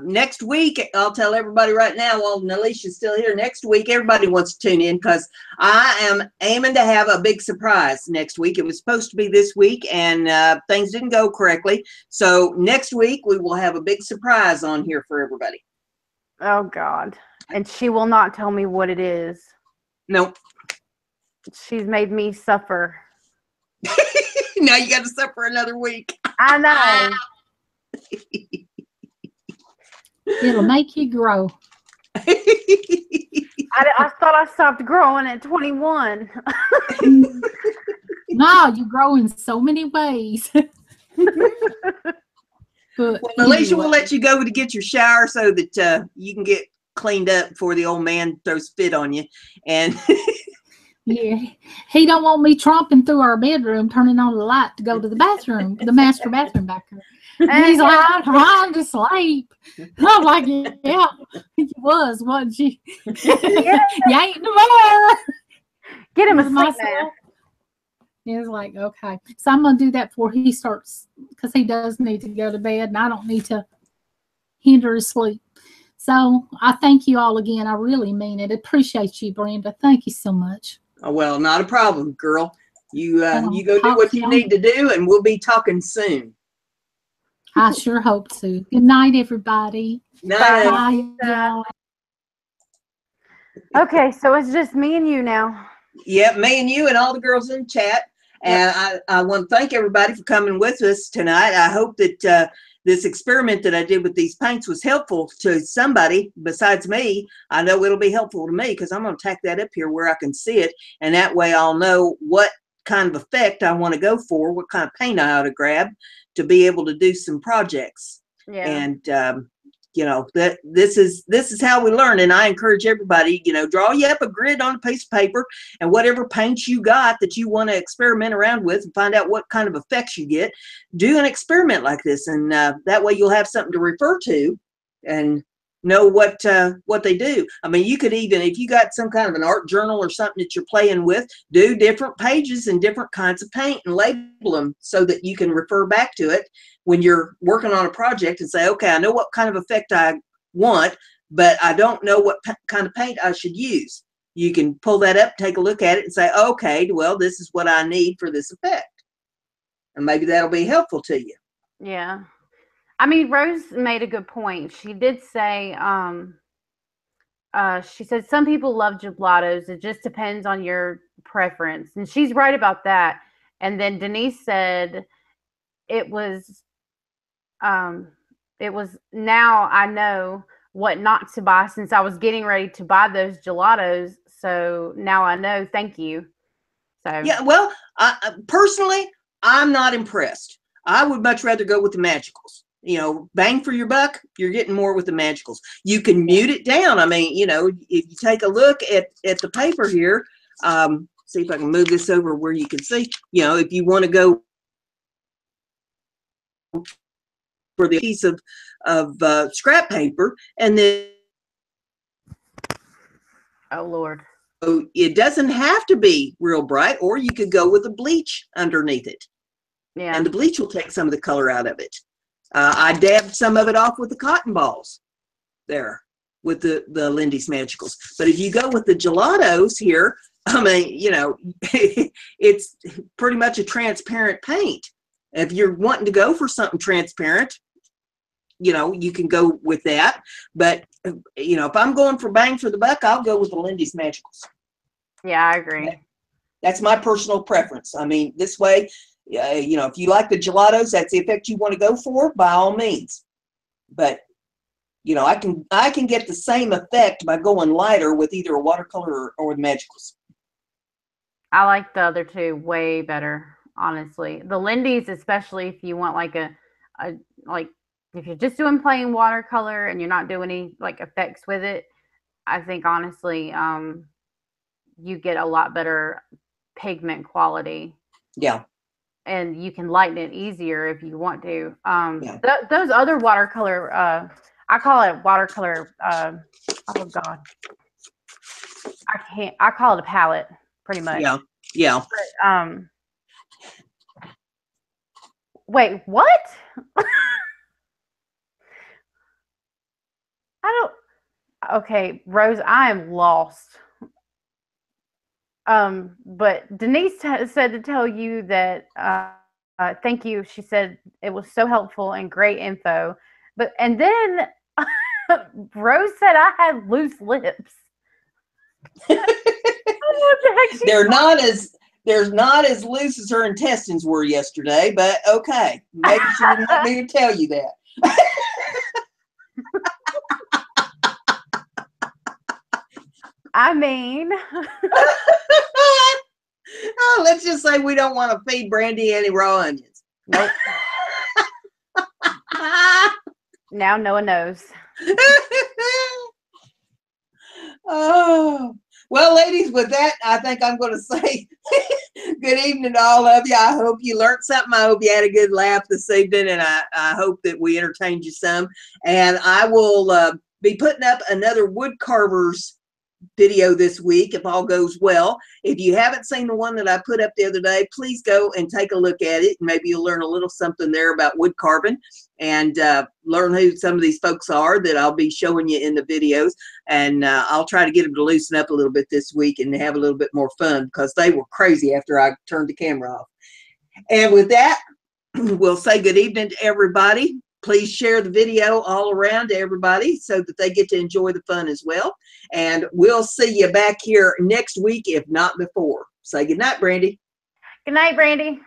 Next week, I'll tell everybody right now, while Nelishia's still here, next week, everybody wants to tune in because I am aiming to have a big surprise next week. It was supposed to be this week, and things didn't go correctly. So next week, we will have a big surprise on here for everybody. Oh, God. And she will not tell me what it is. Nope. She's made me suffer. Now you got to suffer another week. I know. It'll make you grow. I thought I stopped growing at 21. No, you grow in so many ways. But well, Nelishia will let you go to get your shower so that you can get cleaned up before the old man throws fit on you. And yeah, he don't want me tromping through our bedroom, turning on the light to go to the bathroom, the master bathroom back there. And he's like, I'm trying to sleep. I'm like, yeah, he was, wasn't she? You ain't no more. Get him a sleep now. He was like, okay. So I'm going to do that before he starts, because he does need to go to bed, and I don't need to hinder his sleep. So I thank you all again. I really mean it. Appreciate you, Brenda. Thank you so much. Oh, well, not a problem, girl. You go do what you need to do, and we'll be talking soon. I sure hope to. Good night, everybody. Night. Bye. Okay, so it's just me and you now. Yep, me and you and all the girls in chat. And I want to thank everybody for coming with us tonight. I hope that this experiment that I did with these paints was helpful to somebody besides me. I know it'll be helpful to me because I'm going to tack that up here where I can see it. And that way I'll know what kind of effect I want to go for, what kind of paint I ought to grab to be able to do some projects. Yeah. And, you know, that this is how we learn. And I encourage everybody, you know, draw you up a grid on a piece of paper and whatever paints you got that you want to experiment around with and find out what kind of effects you get, do an experiment like this. And that way you'll have something to refer to and know what they do. I mean, you could even, if you got some kind of an art journal or something that you're playing with, do different pages and different kinds of paint and label them so that you can refer back to it when you're working on a project and say, okay, I know what kind of effect I want, but I don't know what kind of paint I should use. You can pull that up, take a look at it and say, okay, well, this is what I need for this effect. And maybe that'll be helpful to you. Yeah. I mean, Rose made a good point. She did say, she said, some people love gelatos. It just depends on your preference. And she's right about that. And then Denise said, it was now I know what not to buy since I was getting ready to buy those gelatos. So now I know. Thank you. So yeah, well, personally, I'm not impressed. I would much rather go with the magicals. You know, bang for your buck, you're getting more with the magicals. You can mute it down. I mean, you know, if you take a look at the paper here, see if I can move this over where you can see, you know, if you want to go for the piece of scrap paper, and then oh Lord. so it doesn't have to be real bright, or you could go with the bleach underneath it. Yeah. And the bleach will take some of the color out of it. I dabbed some of it off with the cotton balls there with the Lindy's Magicals. But if you go with the gelatos here, I mean, you know, it's pretty much a transparent paint. If you're wanting to go for something transparent, you know, you can go with that. But, you know, if I'm going for bang for the buck, I'll go with the Lindy's Magicals. Yeah, I agree. That's my personal preference. I mean, this way, you know, if you like the gelatos, that's the effect you want to go for, by all means. But, you know, I can get the same effect by going lighter with either a watercolor or the magicals. I like the other two way better, honestly. The Lindy's, especially if you want like a like if you're just doing plain watercolor and you're not doing any like effects with it, I think honestly, you get a lot better pigment quality. Yeah. And you can lighten it easier if you want to. Yeah. Those other watercolor, I call it watercolor. Oh God, I can't. I call it a palette, pretty much. Yeah. Yeah. But, wait, what? I don't. Okay, Rose, I am lost. But Denise said to tell you that thank you. She said it was so helpful and great info. And then Rose said I had loose lips. They're not as loose as her intestines were yesterday, but okay. Maybe she didn't want me to tell you that. I mean, oh, let's just say we don't want to feed Brandy any raw onions. Nope. Now no one knows. Oh, well, ladies, with that, I think I'm going to say good evening to all of you. I hope you learned something. I hope you had a good laugh this evening, and I hope that we entertained you some. And I will be putting up another wood carvers video this week if all goes well. If you haven't seen the one that I put up the other day, please go and take a look at it. Maybe you'll learn a little something there about wood carving and learn who some of these folks are that I'll be showing you in the videos. And I'll try to get them to loosen up a little bit this week and have a little bit more fun, because they were crazy after I turned the camera off. And with that, we'll say good evening to everybody. Please share the video all around to everybody so that they get to enjoy the fun as well. And we'll see you back here next week, if not before. Say good night, Brandy. Good night, Brandy.